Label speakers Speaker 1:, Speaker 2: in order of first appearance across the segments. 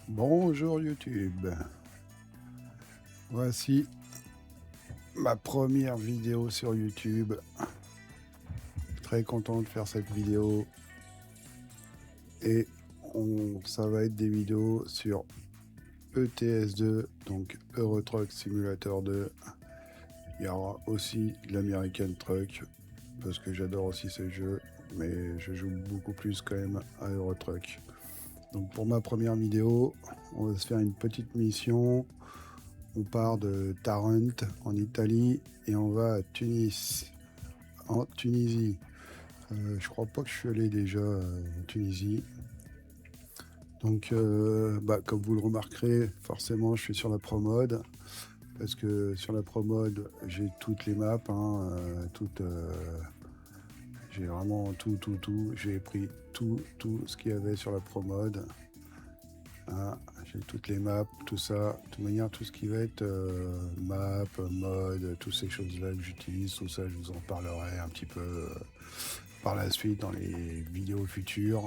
Speaker 1: Bonjour YouTube, voici ma première vidéo sur YouTube. Très content de faire cette vidéo et ça va être des vidéos sur ETS2, donc Euro Truck Simulator 2. Il y aura aussi de l'American Truck parce que j'adore aussi ce jeu, mais je joue beaucoup plus quand même à Euro Truck. Donc pour ma première vidéo, on va se faire une petite mission. On part de Tarent en Italie et on va à Tunis, en Tunisie. Je crois pas que je suis allé déjà en Tunisie. Donc, comme vous le remarquerez, forcément, je suis sur la Pro Mode parce que sur la Pro Mode, j'ai toutes les maps, j'ai vraiment tout. J'ai pris tout ce qu'il y avait sur la Pro Mode. Hein, j'ai toutes les maps, tout ça. De toute manière, tout ce qui va être map, mode, toutes ces choses-là que j'utilise, tout ça, je vous en parlerai un petit peu par la suite dans les vidéos futures.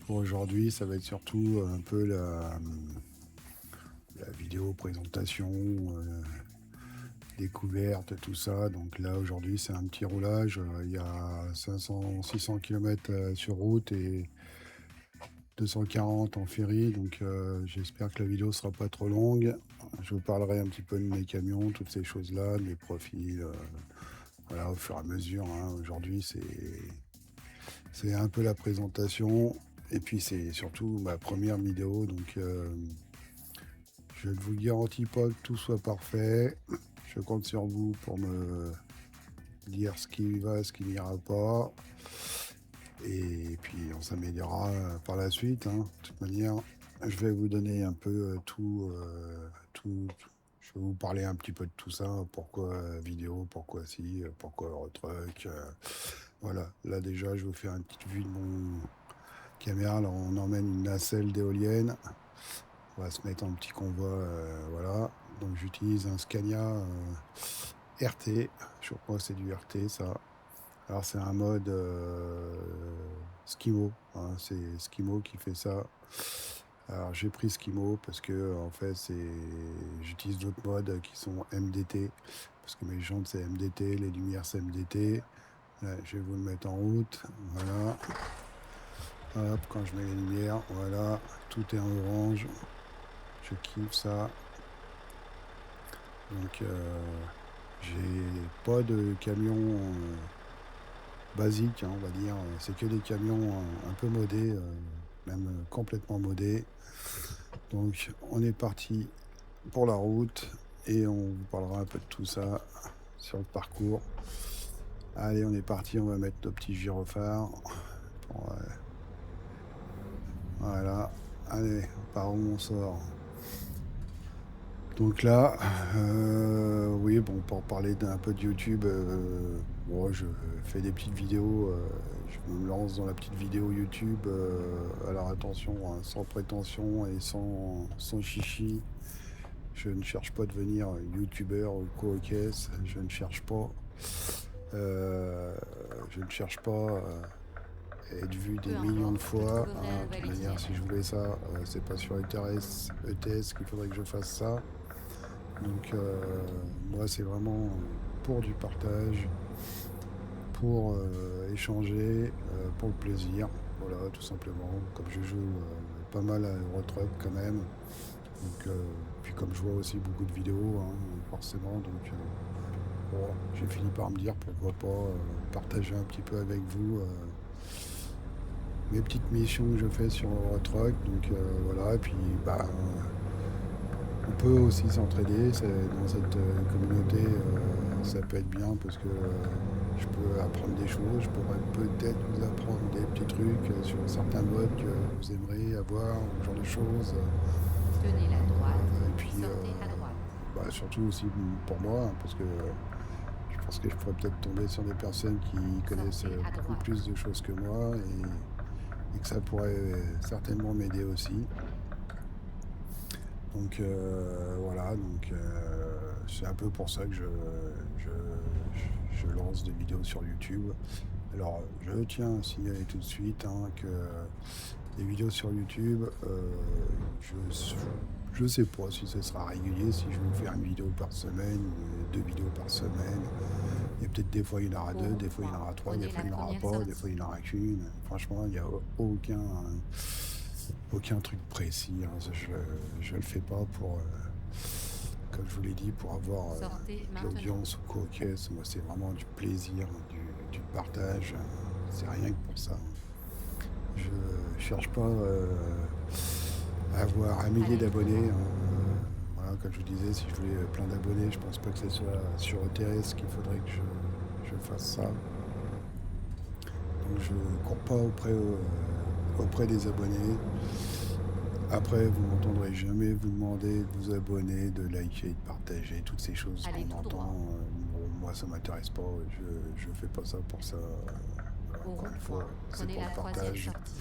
Speaker 1: Pour aujourd'hui, ça va être surtout un peu la vidéo présentation, découverte, tout ça. Donc là, aujourd'hui, c'est un petit roulage. Il y a 500-600 km sur route et 240 en ferry, donc j'espère que la vidéo sera pas trop longue. Je vous parlerai un petit peu de mes camions, toutes ces choses-là, de mes profils, voilà, au fur et à mesure. Hein. Aujourd'hui, c'est un peu la présentation, et puis c'est surtout ma première vidéo, donc je ne vous garantis pas que tout soit parfait. Je compte sur vous pour me dire ce qui va, ce qui n'ira pas. Et puis on s'améliorera par la suite. Hein. De toute manière, je vais vous donner un peu tout. Je vais vous parler un petit peu de tout ça. Pourquoi vidéo, pourquoi si, pourquoi Eurotruck. Voilà, là déjà, je vais vous faire une petite vue de mon caméra. Alors on emmène une nacelle d'éolienne. On va se mettre en petit convoi. Voilà. Donc j'utilise un Scania RT. Je crois que c'est du RT ça. Alors c'est un mode Skimo, hein, c'est Skimo qui fait ça. Alors j'ai pris Skimo parce que en fait j'utilise d'autres modes qui sont MDT, parce que mes jantes c'est MDT, les lumières c'est MDT. Là, je vais vous le mettre en route, voilà. Hop, quand je mets les lumières, voilà, tout est en orange. Je kiffe ça. Donc j'ai pas de camion basique, hein, on va dire. C'est que des camions un peu modés, même complètement modés. Donc on est parti pour la route et on vous parlera un peu de tout ça sur le parcours. Allez, on est parti, on va mettre nos petits gyrophares. Pour, voilà, allez, par où on sort. Donc là, oui, bon, pour parler d'un peu de YouTube, bon, je fais des petites vidéos, je me lance dans la petite vidéo YouTube. Alors attention, hein, sans prétention et sans chichi, je ne cherche pas à devenir YouTubeur ou quoi aux caisses, je ne cherche pas, je ne cherche pas à être vu des millions de fois. Hein. De toute manière, si je voulais ça, c'est pas sur ETS qu'il faudrait que je fasse ça. Donc moi c'est vraiment pour du partage, pour échanger, pour le plaisir, voilà tout simplement, comme je joue pas mal à Eurotruck quand même, donc puis comme je vois aussi beaucoup de vidéos, hein, forcément, donc bon, j'ai fini par me dire pourquoi pas partager un petit peu avec vous mes petites missions que je fais sur Eurotruck, donc voilà, et puis bah on peut aussi s'entraider, dans cette communauté, ça peut être bien parce que je peux apprendre des choses, je pourrais peut-être vous apprendre des petits trucs sur certains modes que vous aimeriez avoir, ce genre de choses.
Speaker 2: Tenez la droite,
Speaker 1: Et puis
Speaker 2: puis sortez à droite.
Speaker 1: bah, surtout aussi pour moi, hein, parce que je pense que je pourrais peut-être tomber sur des personnes qui connaissent
Speaker 2: Sortez à
Speaker 1: beaucoup
Speaker 2: droite.
Speaker 1: plus de choses que moi et que ça pourrait certainement m'aider aussi. Donc voilà, donc c'est un peu pour ça que je lance des vidéos sur YouTube. Alors je tiens à signaler tout de suite hein, que les vidéos sur YouTube, je, je sais pas si ce sera régulier, si je vais faire une vidéo par semaine, deux vidéos par semaine. Et peut-être des fois il y en aura
Speaker 2: Au
Speaker 1: deux, des fois il y en
Speaker 2: rond-point,
Speaker 1: aura trois, des
Speaker 2: prenez
Speaker 1: fois
Speaker 2: la
Speaker 1: il n'y en aura
Speaker 2: première
Speaker 1: pas, des fois
Speaker 2: sortie.
Speaker 1: il n'y en aura qu'une. Franchement, il n'y a aucun truc précis, hein. Je le fais pas pour, comme je vous l'ai dit, pour avoir
Speaker 2: Sortez
Speaker 1: de
Speaker 2: maintenant.
Speaker 1: l'audience ou quoi. Ok, moi c'est vraiment du plaisir, du partage. C'est rien que pour ça. Je cherche pas à avoir un millier
Speaker 2: Allez tout
Speaker 1: d'abonnés,
Speaker 2: droit.
Speaker 1: hein. Voilà, comme je vous disais, si je voulais plein d'abonnés, je pense pas que ce soit sur ETS qu'il faudrait que je fasse ça. Donc je ne cours pas auprès des abonnés. Après, vous m'entendrez jamais vous demander de vous abonner, de liker, de partager, toutes ces choses
Speaker 2: Allez
Speaker 1: qu'on
Speaker 2: tout
Speaker 1: entend.
Speaker 2: droit.
Speaker 1: Bon, moi, ça m'intéresse pas. Je fais pas ça pour ça. Voilà,
Speaker 2: Au
Speaker 1: encore une fois,
Speaker 2: rond-point,
Speaker 1: c'est
Speaker 2: prenez
Speaker 1: pour
Speaker 2: la
Speaker 1: le
Speaker 2: troisième
Speaker 1: partage.
Speaker 2: sortie.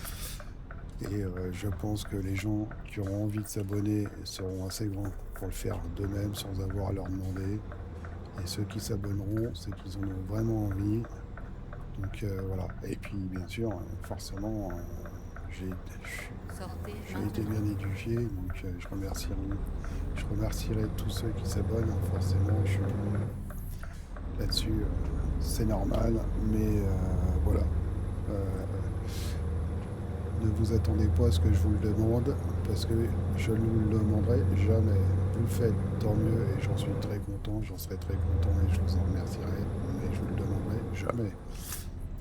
Speaker 1: Et je pense que les gens qui auront envie de s'abonner seront assez grands pour le faire d'eux-mêmes sans avoir à leur demander. Et ceux qui s'abonneront, c'est qu'ils en ont vraiment envie. Donc voilà. Et puis bien sûr, forcément, j'ai
Speaker 2: Sortez
Speaker 1: j'ai été
Speaker 2: maintenant.
Speaker 1: bien éduqué, donc je remercierai tous ceux qui s'abonnent, hein. Forcément, je suis là-dessus, c'est normal, mais voilà. Euh, ne vous attendez pas à ce que je vous le demande, parce que je ne vous le demanderai jamais. Vous le faites, tant mieux, et j'en suis très content, j'en serai très content, et je vous en remercierai, mais je vous le demanderai jamais.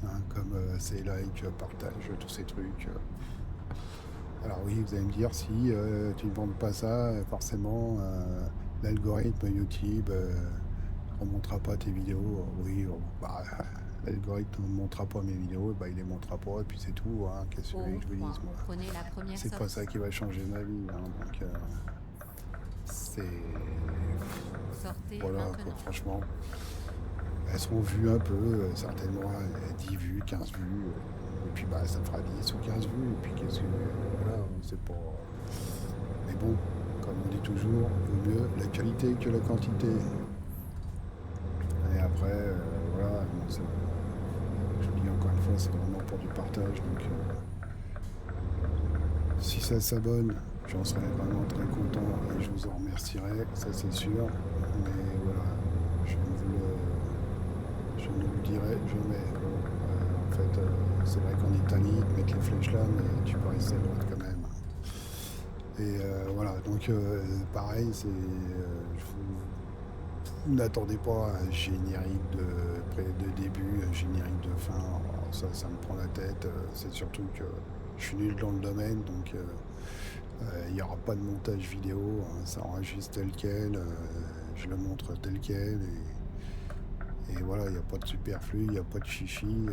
Speaker 1: Hein, comme ces likes, partages, tous ces trucs. Alors oui, vous allez me dire, si tu ne demandes pas ça, forcément, l'algorithme YouTube ne remontera pas tes vidéos. Oui, bah, l'algorithme ne montrera pas mes vidéos, bah, il les montrera pas, et puis c'est tout. Hein. Qu'est-ce que
Speaker 2: Au
Speaker 1: vous voulez que je vous dise,
Speaker 2: rond-point,
Speaker 1: moi?
Speaker 2: prenez la première
Speaker 1: C'est pas ça
Speaker 2: sortie.
Speaker 1: qui va changer ma vie. Hein. Donc, c'est...
Speaker 2: Sortez
Speaker 1: Voilà, quoi,
Speaker 2: maintenant.
Speaker 1: franchement. Elles seront vues un peu, certainement, 10 vues, 15 vues. Et puis, bah, ça fera 10 ou 15 vues. Et puis, qu'est-ce que... Voilà, c'est pas... Mais bon, comme on dit toujours, vaut mieux la qualité que la quantité. Et après, voilà, bon, je vous dis encore une fois, c'est vraiment pour du partage. Donc, si ça s'abonne, j'en serai vraiment très content et je vous en remercierai, ça c'est sûr. Mais voilà, je ne vous je ne vous dirai jamais. En fait, c'est vrai qu'en Italie, ils mettent les flèches là, mais tu peux rester à droite quand même. Et voilà, donc pareil, vous n'attendez pas un générique de début, un générique de fin. Alors, ça me prend la tête. C'est surtout que je suis nul dans le domaine, donc il n'y aura pas de montage vidéo, hein. Ça enregistre tel quel, je le montre tel quel. Et voilà, il n'y a pas de superflu, il n'y a pas de chichi.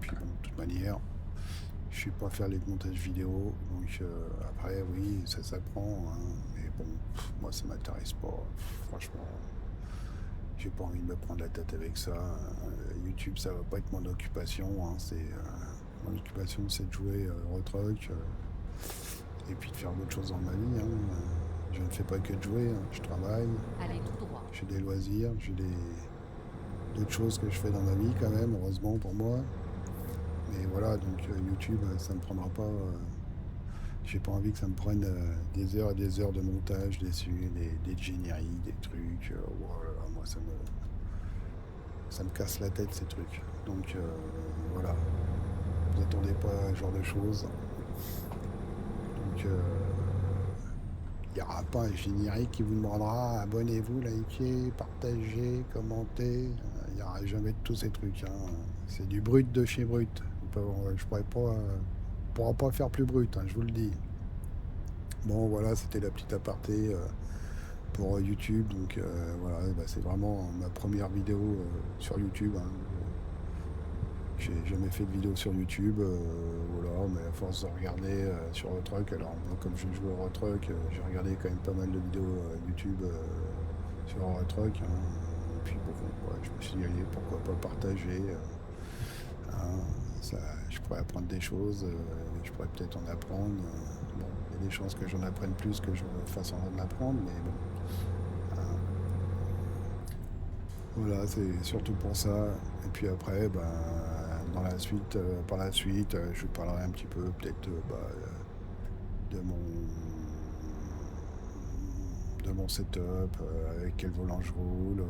Speaker 1: Puis bon, de toute manière, je suis pas faire les montages vidéo, donc après oui, ça s'apprend, hein, mais bon, moi ça m'intéresse pas, franchement, j'ai pas envie de me prendre la tête avec ça. YouTube, ça va pas être mon occupation, hein, c'est mon occupation, c'est de jouer au truc et puis de faire d'autres choses dans ma vie. Hein. Je ne fais pas que de jouer, hein. Je travaille,
Speaker 2: Allez tout droit.
Speaker 1: j'ai des loisirs, d'autres choses que je fais dans ma vie quand même, heureusement pour moi. Mais voilà, donc YouTube, ça me prendra pas. J'ai pas envie que ça me prenne des heures et des heures de montage dessus, des génériques, des trucs. Voilà, moi, ça me casse la tête ces trucs. Donc voilà, vous attendez pas à ce genre de choses. Donc il n'y aura pas un générique qui vous demandera abonnez-vous, likez, partagez, commentez. Il n'y aura jamais de tous ces trucs. Hein. C'est du brut de chez brut. Je pourrais pas faire plus brut, hein, je vous le dis. Bon, voilà, c'était la petite aparté pour YouTube. Donc voilà, bah, c'est vraiment ma première vidéo sur YouTube. Hein. J'ai jamais fait de vidéo sur YouTube, voilà, mais à force de regarder sur Eurotruck, alors moi, comme je joue au Eurotruck, j'ai regardé quand même pas mal de vidéos YouTube sur Eurotruck. Hein. Et puis bon, ouais, je me suis dit, allez, pourquoi pas partager. Hein, ça, je pourrais apprendre des choses, je pourrais peut-être en apprendre. Bon, il y a des chances que j'en apprenne plus que je fasse en apprendre, mais bon. Hein, voilà, c'est surtout pour ça. Et puis après, ben, par la suite, je vous parlerai un petit peu peut-être de mon setup, avec quel volant je roule,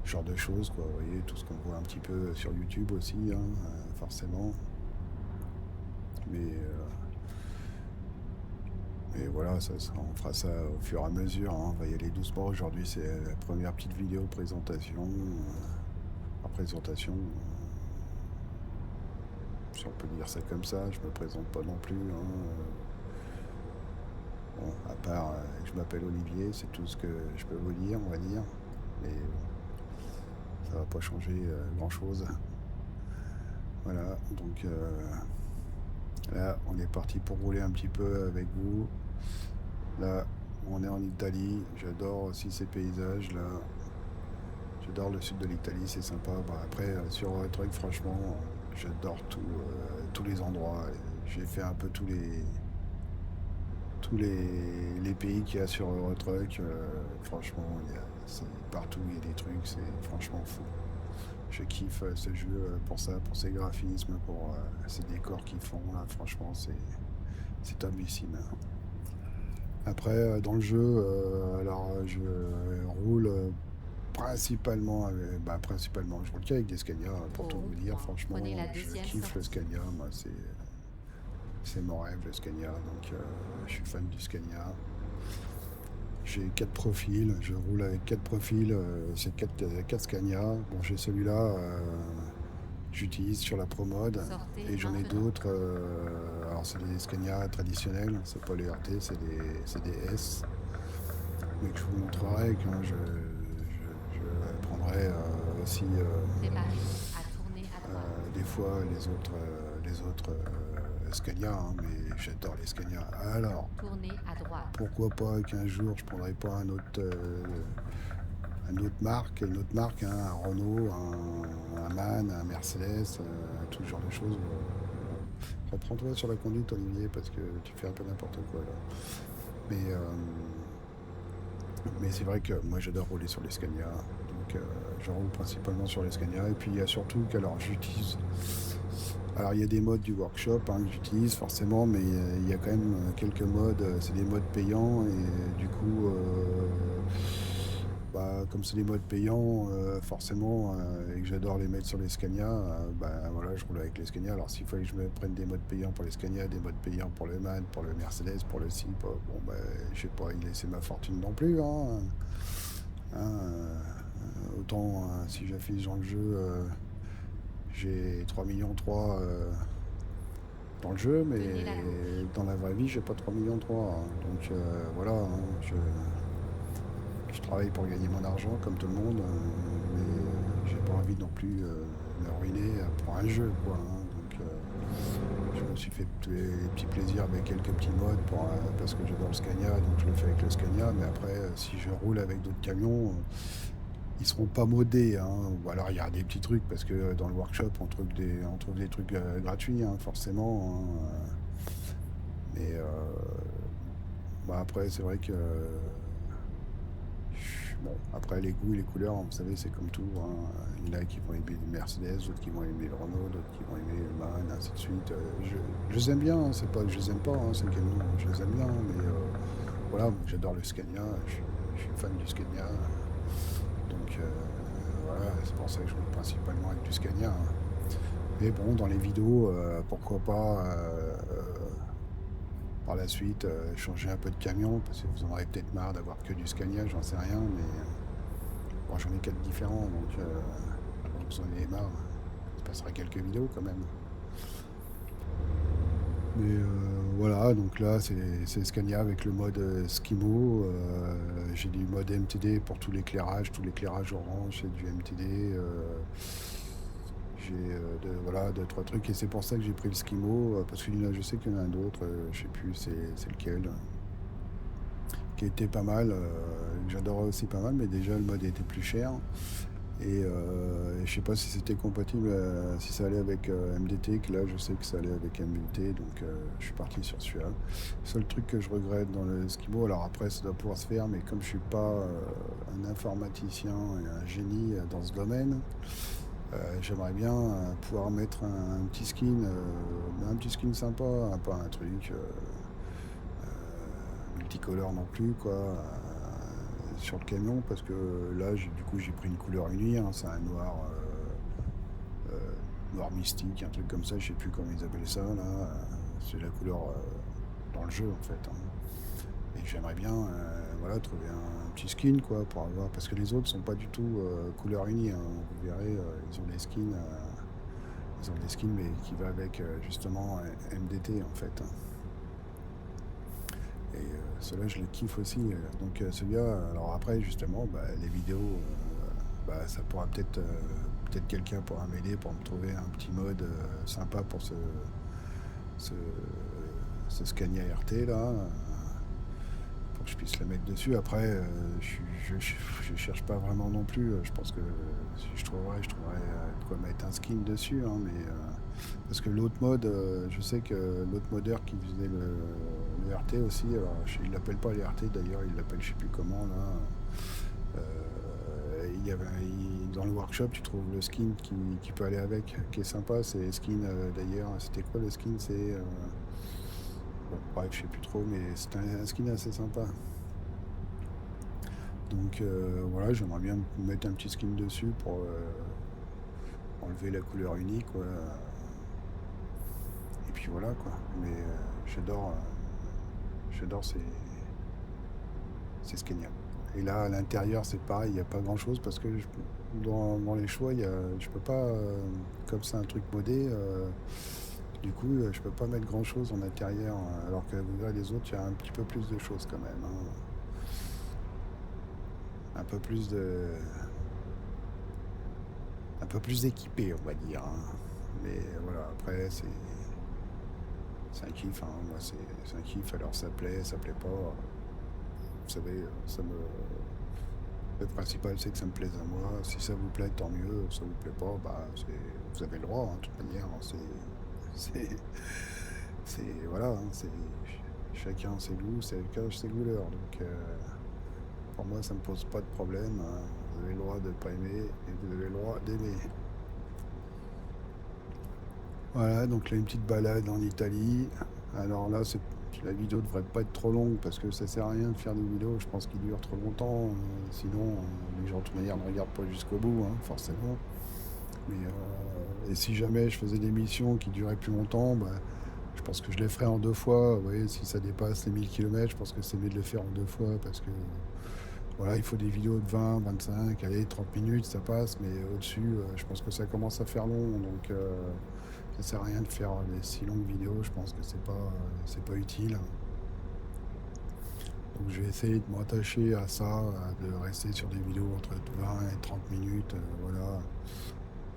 Speaker 1: ce genre de choses, quoi. Vous voyez, tout ce qu'on voit un petit peu sur YouTube aussi, hein, forcément. Mais voilà, on fera ça au fur et à mesure, hein. On va y aller doucement. Aujourd'hui, c'est la première petite vidéo présentation. Si on peut dire ça comme ça, je me présente pas non plus, hein. Bon, à part que je m'appelle Olivier, c'est tout ce que je peux vous dire, on va dire. Mais ça va pas changer grand-chose. Voilà, donc là, on est parti pour rouler un petit peu avec vous. Là, on est en Italie. J'adore aussi ces paysages là. J'adore le sud de l'Italie, c'est sympa. Bah, après, sur Truck, franchement, j'adore tous les endroits. J'ai fait un peu tous les pays qu'il y a sur Eurotruck. Franchement, partout il y a des trucs, c'est franchement fou. Je kiffe ce jeu pour ça, pour ses graphismes, pour ces décors qu'ils font. Là, franchement, c'est topissime. Après, dans le jeu, alors je roule principalement, je roule qu'avec des Scania, pour tout vous dire. Franchement,
Speaker 2: Prenez la
Speaker 1: je
Speaker 2: deuxième
Speaker 1: kiffe le
Speaker 2: sortie.
Speaker 1: Scania. Moi, c'est mon rêve, le Scania. Donc, je suis fan du Scania. J'ai 4 profils, je roule avec 4 profils, c'est 4 Scania. Bon, j'ai celui-là, j'utilise sur la ProMode,
Speaker 2: Sortez
Speaker 1: et j'en ai
Speaker 2: maintenant.
Speaker 1: d'autres. Alors, c'est des Scania traditionnels, c'est pas les RT, c'est des S. Mais que je vous montrerai quand je prendrai aussi
Speaker 2: Préparez à tourner à droite.
Speaker 1: des fois les autres Scania, hein, mais j'adore les Scania. Alors,
Speaker 2: Tournez à droite.
Speaker 1: pourquoi pas qu'un jour je prendrai pas une autre marque, hein, un Renault, un MAN, un Mercedes, tout ce genre de choses. Reprends-toi sur la conduite, Olivier, parce que tu fais un peu n'importe quoi là. Mais, mais c'est vrai que moi j'adore rouler sur les Scania, donc je roule principalement sur les Scania. Et puis il y a surtout qu'alors j'utilise. Alors il y a des modes du workshop, hein, que j'utilise forcément, mais il y a quand même quelques modes, c'est des modes payants, et du coup, comme c'est des modes payants, forcément, et que j'adore les mettre sur les Scania, voilà, je roule avec les Scania. Alors s'il fallait que je me prenne des modes payants pour les Scania, des modes payants pour le MAN, pour le Mercedes, pour le CIP, je sais pas y laisser ma fortune non plus, hein. Autant si j'affiche dans le jeu, j'ai 3,3 millions dans le jeu, mais
Speaker 2: Tenez la gauche.
Speaker 1: dans la vraie vie, j'ai pas 3,3 millions, hein. Donc voilà, hein, je travaille pour gagner mon argent comme tout le monde, mais j'ai pas envie non plus me ruiner pour un jeu, quoi, hein. Donc je me suis fait des petits plaisirs avec quelques petits modes parce que j'adore le Scania, donc je le fais avec le Scania. Mais après, si je roule avec d'autres camions, ils seront pas modés, hein. Ou alors il y a des petits trucs, parce que dans le workshop on trouve des trucs gratuits, hein, forcément, hein. Mais après c'est vrai que bon, après les goûts et les couleurs, vous savez, c'est comme tout, hein. Il y en a qui vont aimer le Mercedes, d'autres qui vont aimer le Renault, d'autres qui vont aimer le MAN, ainsi de suite. Je les aime bien, hein, c'est pas que je les aime pas, hein, ces camions, je les aime bien, mais voilà, moi, j'adore le Scania, je suis fan du Scania. Donc voilà, c'est pour ça que je roule principalement avec du Scania, hein. Mais bon, dans les vidéos, pourquoi pas par la suite changer un peu de camion, parce que vous en aurez peut-être marre d'avoir que du Scania, j'en sais rien, mais bon, j'en ai 4 différents, donc vous en avez marre, ça passera quelques vidéos quand même. Mais voilà, donc là c'est Scania avec le mode Skimo. J'ai du mode MTD pour tout l'éclairage orange, c'est du MTD. J'ai voilà, deux, trois trucs, et c'est pour ça que j'ai pris le Skimo, parce que je sais qu'il y en a un d'autre, je sais plus c'est lequel, qui était pas mal, que j'adorais aussi pas mal, mais déjà le mode était plus cher. Et je sais pas si c'était compatible, si ça allait avec MDT, que là je sais que ça allait avec MDT, donc je suis parti sur celui-là. Le seul truc que je regrette dans le Skimo, alors après ça doit pouvoir se faire, mais comme je suis pas un informaticien et un génie dans ce domaine, J'aimerais bien pouvoir mettre un petit skin sympa, pas un truc multicolore non plus, quoi, sur le camion, parce que là, du coup, j'ai pris une couleur unie, hein, c'est un noir, noir mystique, un truc comme ça, je sais plus comment ils appellent ça, là, c'est la couleur dans le jeu, en fait, hein. Et j'aimerais bien voilà, trouver un petit skin quoi pour avoir. Parce que les autres sont pas du tout couleur unie, hein. Vous verrez, ils ont des skins. Ils ont des skins mais qui va avec justement MDT en fait, hein. Et ceux-là je les kiffe aussi. Donc celui-là, alors après justement, bah, les vidéos, bah, ça pourra peut-être quelqu'un pourra m'aider pour me trouver un petit mode sympa pour ce, ce Scania RT là. Pour que je puisse la mettre dessus. Après, je cherche pas vraiment non plus. Je pense que si je trouverais de quoi mettre un skin dessus, hein, mais parce que l'autre mode, je sais que l'autre modeur qui faisait le RT aussi, alors il l'appelle pas le RT d'ailleurs, il l'appelle je sais plus comment là. Il y avait, dans le workshop, tu trouves le skin qui peut aller avec, qui est sympa. C'est skin d'ailleurs. C'était quoi le skin? C'est bon, bref, je sais plus trop, mais c'est un skin assez sympa. Donc voilà, j'aimerais bien mettre un petit skin dessus pour enlever la couleur unique, quoi. Et puis voilà, quoi. Mais j'adore ces Scania. Et là, à l'intérieur, c'est pareil, il n'y a pas grand-chose parce que dans les choix, je peux pas, comme c'est un truc modé, du coup, je peux pas mettre grand-chose en intérieur, alors que vous verrez les autres, il y a un petit peu plus de choses quand même, hein. Un peu plus de, un peu plus équipé, on va dire, hein. Mais voilà, après, c'est un kiff, hein. Moi, c'est un kiff. Alors, ça plaît pas. Vous savez, le principal, c'est que ça me plaise à moi. Si ça vous plaît, tant mieux. Si ça vous plaît pas, bah, vous avez le droit, hein, de toute manière, hein. C'est, voilà, hein, chacun ses goûts, chacun ses couleurs. Donc, pour moi, ça me pose pas de problème, hein. Vous avez le droit de ne pas aimer et vous avez le droit d'aimer. Voilà, donc là, une petite balade en Italie. Alors là, la vidéo devrait pas être trop longue parce que ça sert à rien de faire des vidéos, je pense, qui durent trop longtemps. Sinon, les gens, de toute manière, ne regardent pas jusqu'au bout, hein, forcément. Mais, et si jamais je faisais des missions qui duraient plus longtemps, bah, je pense que je les ferais en deux fois. Vous voyez, si ça dépasse les 1000 km, je pense que c'est mieux de les faire en deux fois parce que voilà, il faut des vidéos de 20, 25, allez, 30 minutes, ça passe, mais au-dessus, je pense que ça commence à faire long. Donc, ça sert à rien de faire des si longues vidéos, je pense que c'est pas utile. Donc je vais essayer de m'attacher à ça, de rester sur des vidéos entre 20 et 30 minutes, voilà.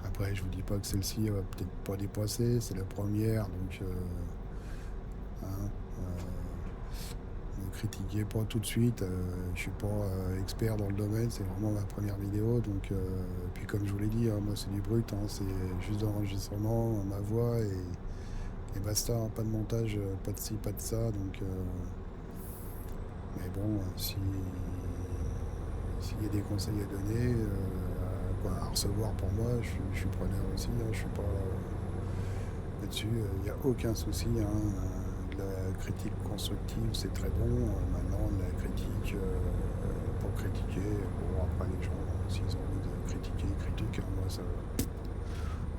Speaker 1: Après, je vous dis pas que celle-ci va peut-être pas dépasser, c'est la première, donc hein, ne critiquez pas tout de suite. Je suis pas expert dans le domaine, c'est vraiment ma première vidéo, donc puis comme je vous l'ai dit, hein, moi c'est du brut, hein, c'est juste d'enregistrement, ma voix et basta, hein, pas de montage, pas de ci, pas de ça, donc mais bon, s'il y a des conseils à donner, quoi, à recevoir pour moi, je suis preneur aussi, hein, je suis pas là-dessus, il n'y a aucun souci, hein. La critique constructive, c'est très bon. Maintenant, la critique pour critiquer, bon, après les gens, s'ils ont envie de critiquer, ils critiquent, hein. Moi, ça,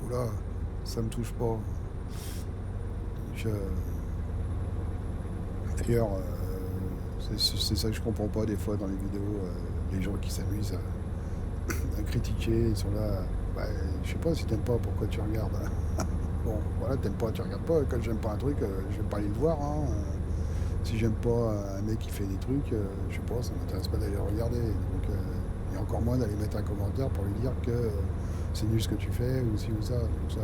Speaker 1: oula, ça me touche pas. Donc, d'ailleurs, c'est ça que je comprends pas des fois dans les vidéos, les gens qui s'amusent à critiquer, ils sont là, bah, je sais pas si t'aimes pas, pourquoi tu regardes, hein. Bon, voilà, t'aimes pas, tu regardes pas. Quand j'aime pas un truc, je vais pas aller le voir, hein. Si j'aime pas un mec qui fait des trucs, je sais pas, ça m'intéresse pas d'aller le regarder. Donc, et encore moins d'aller mettre un commentaire pour lui dire que c'est nul ce que tu fais ou ci ou ça. Donc ça,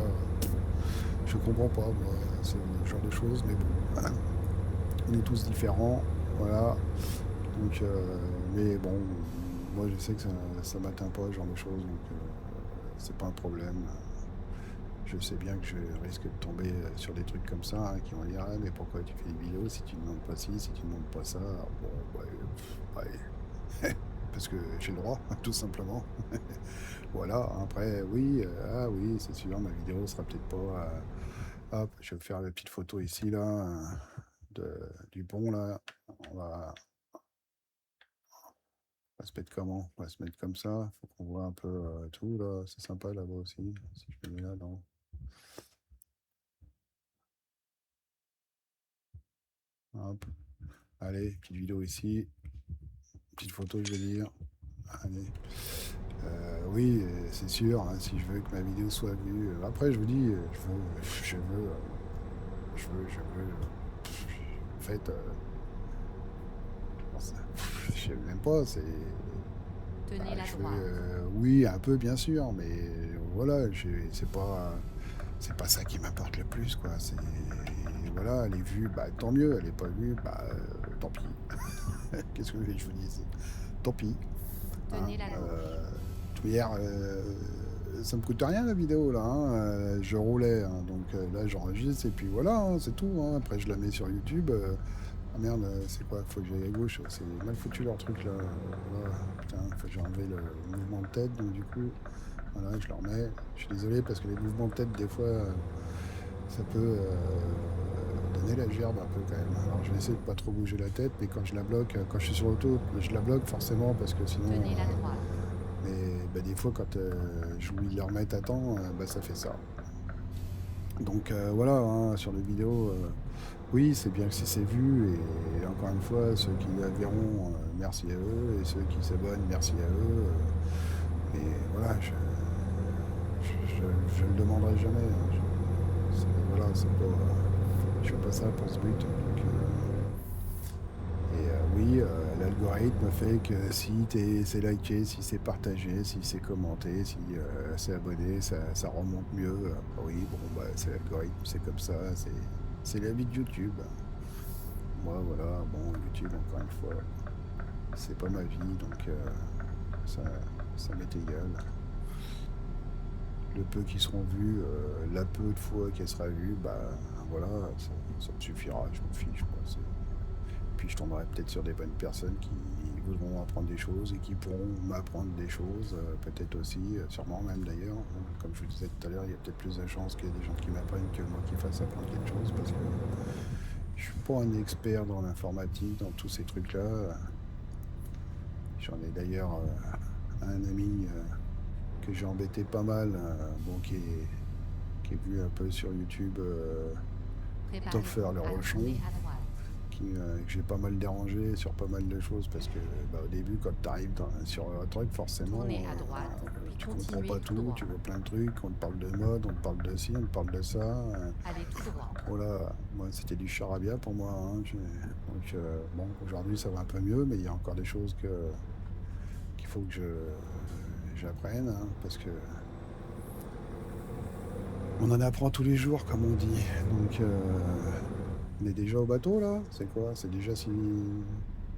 Speaker 1: je comprends pas, moi, ce genre de choses, mais bon, on est tous différents, voilà. Donc, mais bon, moi je sais que ça m'atteint pas, ce genre de choses, donc c'est pas un problème. Je sais bien que je risque de tomber sur des trucs comme ça, hein, qui vont dire ah, mais pourquoi tu fais des vidéos si tu ne demandes pas ci, si tu ne demandes pas ça. Alors, bon, ouais, ouais. parce que j'ai le droit, tout simplement. Voilà, après, oui, ah oui, c'est sûr, ma vidéo sera peut-être pas. Hop, je vais faire la petite photo ici, là, du pont, là. On va, on va se mettre comment? On va se mettre comme ça. Faut qu'on voit un peu tout, là. C'est sympa là-bas aussi. Si je me mets là, non. Hop. Allez, petite vidéo ici. Petite photo, je veux dire. Allez. Oui, c'est sûr, hein, si je veux que ma vidéo soit vue. Après, je vous dis, en fait, je sais même pas,
Speaker 2: Tenez la
Speaker 1: je veux,
Speaker 2: droite.
Speaker 1: oui, un peu, bien sûr, mais voilà, c'est pas ça qui m'importe le plus, quoi. Voilà, elle est vue, bah, tant mieux, elle est pas vue, bah, tant pis. Qu'est-ce que vous voulez que je vous dise? Tant pis. Hein,
Speaker 2: Tenez la gauche.
Speaker 1: hier, ça me coûte rien la vidéo là, hein, je roulais, hein, donc là j'enregistre et puis voilà, hein, c'est tout, hein. Après je la mets sur YouTube. Ah merde, c'est quoi? Faut que j'aille à gauche, c'est mal foutu leur truc là. Voilà, putain, faut que j'ai enlevé le mouvement de tête, donc du coup, voilà, je le remets. Je suis désolé parce que les mouvements de tête, des fois, ça peut donner la gerbe un peu quand même. Alors je vais essayer de pas trop bouger la tête, mais quand je la bloque, quand je suis sur l'auto, je la bloque forcément parce que sinon.
Speaker 2: Tenez la droite.
Speaker 1: Mais bah, des fois, quand j'oublie de les remettre à temps, bah, ça fait ça. Donc voilà, hein, sur les vidéos, oui, c'est bien que si c'est vu. Et encore une fois, ceux qui la verront, merci à eux. Et ceux qui s'abonnent, merci à eux. Mais voilà, je le demanderai jamais, hein. Voilà, c'est pas, je fais pas ça pour ce but. Donc, et oui, l'algorithme fait que si c'est liké, si c'est partagé, si c'est commenté, si c'est abonné, ça remonte mieux. Oui, bon, bah, c'est l'algorithme, c'est comme ça, c'est la vie de YouTube. Moi, voilà, bon, YouTube, encore une fois, c'est pas ma vie, donc ça, ça m'est égal. Le peu qui seront vus, la peu de fois qu'elle sera vue, bah voilà, ça me suffira, je m'en fiche, quoi. Puis je tomberai peut-être sur des bonnes personnes qui voudront apprendre des choses et qui pourront m'apprendre des choses, peut-être aussi, sûrement même d'ailleurs. Comme je vous disais tout à l'heure, il y a peut-être plus de chances qu'il y ait des gens qui m'apprennent que moi qui fasse apprendre quelque chose, parce que je suis pas un expert dans l'informatique, dans tous ces trucs-là. J'en ai d'ailleurs un ami que j'ai embêté pas mal, bon, qui est vu un peu sur YouTube, Toffer
Speaker 2: Préparez-vous
Speaker 1: le
Speaker 2: à
Speaker 1: Rochon,
Speaker 2: tourner à droite.
Speaker 1: que j'ai pas mal dérangé sur pas mal de choses parce que bah, au début, quand tu arrives sur un truc, forcément,
Speaker 2: Tournez à droite, puis
Speaker 1: tu comprends
Speaker 2: continuez
Speaker 1: pas
Speaker 2: tout
Speaker 1: tout,
Speaker 2: droit.
Speaker 1: tu veux plein de trucs, on te parle de mode, on te parle de ci, on te parle de ça.
Speaker 2: Allez tout droit.
Speaker 1: Voilà, moi c'était du charabia pour moi, hein. Donc bon, aujourd'hui ça va un peu mieux, mais il y a encore des choses qu'il faut que j'apprenne, hein, parce que on en apprend tous les jours, comme on dit. Donc on est déjà au bateau là? C'est quoi? C'est déjà si.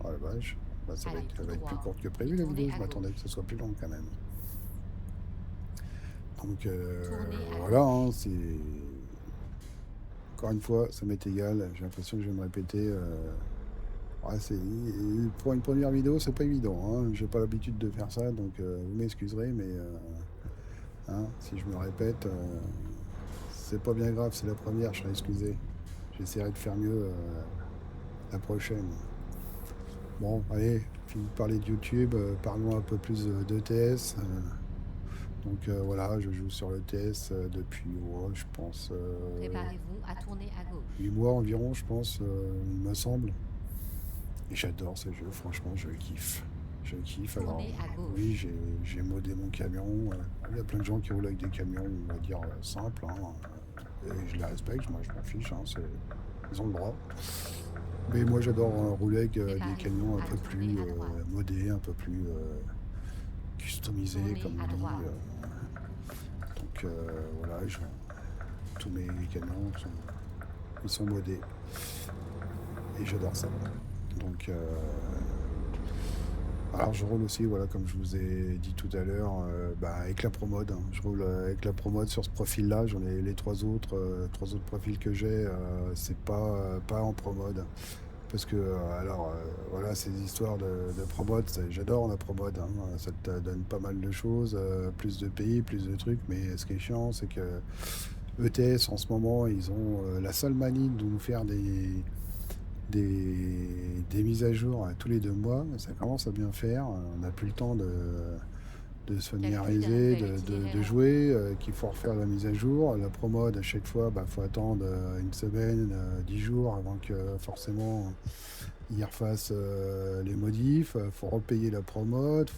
Speaker 1: Oh la vache. Bah,
Speaker 2: Allez tout
Speaker 1: elle va être plus
Speaker 2: droit,
Speaker 1: courte que
Speaker 2: puis
Speaker 1: prévu la vidéo,
Speaker 2: tournez
Speaker 1: je
Speaker 2: à
Speaker 1: m'attendais que
Speaker 2: gauche.
Speaker 1: ce soit plus long quand même. Donc
Speaker 2: Tournez à
Speaker 1: voilà,
Speaker 2: gauche.
Speaker 1: hein, c'est. Encore une fois, ça m'est égal, j'ai l'impression que je vais me répéter. Ouais, pour une première vidéo, c'est pas évident, hein. J'ai pas l'habitude de faire ça, donc vous m'excuserez, mais hein, si je me répète, c'est pas bien grave, c'est la première, je serai excusé. J'essaierai de faire mieux la prochaine. Bon, allez, fini de parler de YouTube, parlons un peu plus d'ETS. Donc voilà, je joue sur l'ETS depuis, ouais, je pense,
Speaker 2: Préparez-vous à tourner à gauche.
Speaker 1: 8 mois environ, je pense, il me semble. Et j'adore ce jeu, franchement, je kiffe. Je kiffe. Alors,
Speaker 2: Tournez à
Speaker 1: oui,
Speaker 2: gauche.
Speaker 1: j'ai modé mon camion. Il y a plein de gens qui roulent avec des camions, on va dire, simples, hein, et je les respecte, moi je m'en fiche, hein, ils ont le droit. Mais moi j'adore rouler avec des camions
Speaker 2: Préparez-vous
Speaker 1: un
Speaker 2: à
Speaker 1: peu
Speaker 2: tourner
Speaker 1: plus
Speaker 2: à droite.
Speaker 1: modés, un peu plus customisés,
Speaker 2: Tournez
Speaker 1: comme
Speaker 2: à
Speaker 1: on dit.
Speaker 2: droite.
Speaker 1: Donc voilà, tous mes camions ils sont modés. Et j'adore ça. Donc alors je roule aussi, voilà, comme je vous ai dit tout à l'heure, bah, avec la Promode, hein. Je roule avec la Promode sur ce profil-là. J'en ai les trois autres profils que j'ai, c'est pas en Promode. parce que, voilà, ces histoires de promode, j'adore la promode, hein, ça te donne pas mal de choses, plus de pays, plus de trucs, mais ce qui est chiant, c'est que ETS, en ce moment, ils ont la seule manie de nous faire des mises à jour tous les 2 mois. Ça commence à bien faire. On n'a plus le temps de se
Speaker 2: Calcul d'un
Speaker 1: familiariser,
Speaker 2: nouvel
Speaker 1: de
Speaker 2: itinéraire en
Speaker 1: jouer,
Speaker 2: cours.
Speaker 1: qu'il faut refaire la mise à jour. La promode, à chaque fois, bah, faut attendre une semaine, 10 jours avant que forcément ils refassent les modifs. Faut repayer la promode.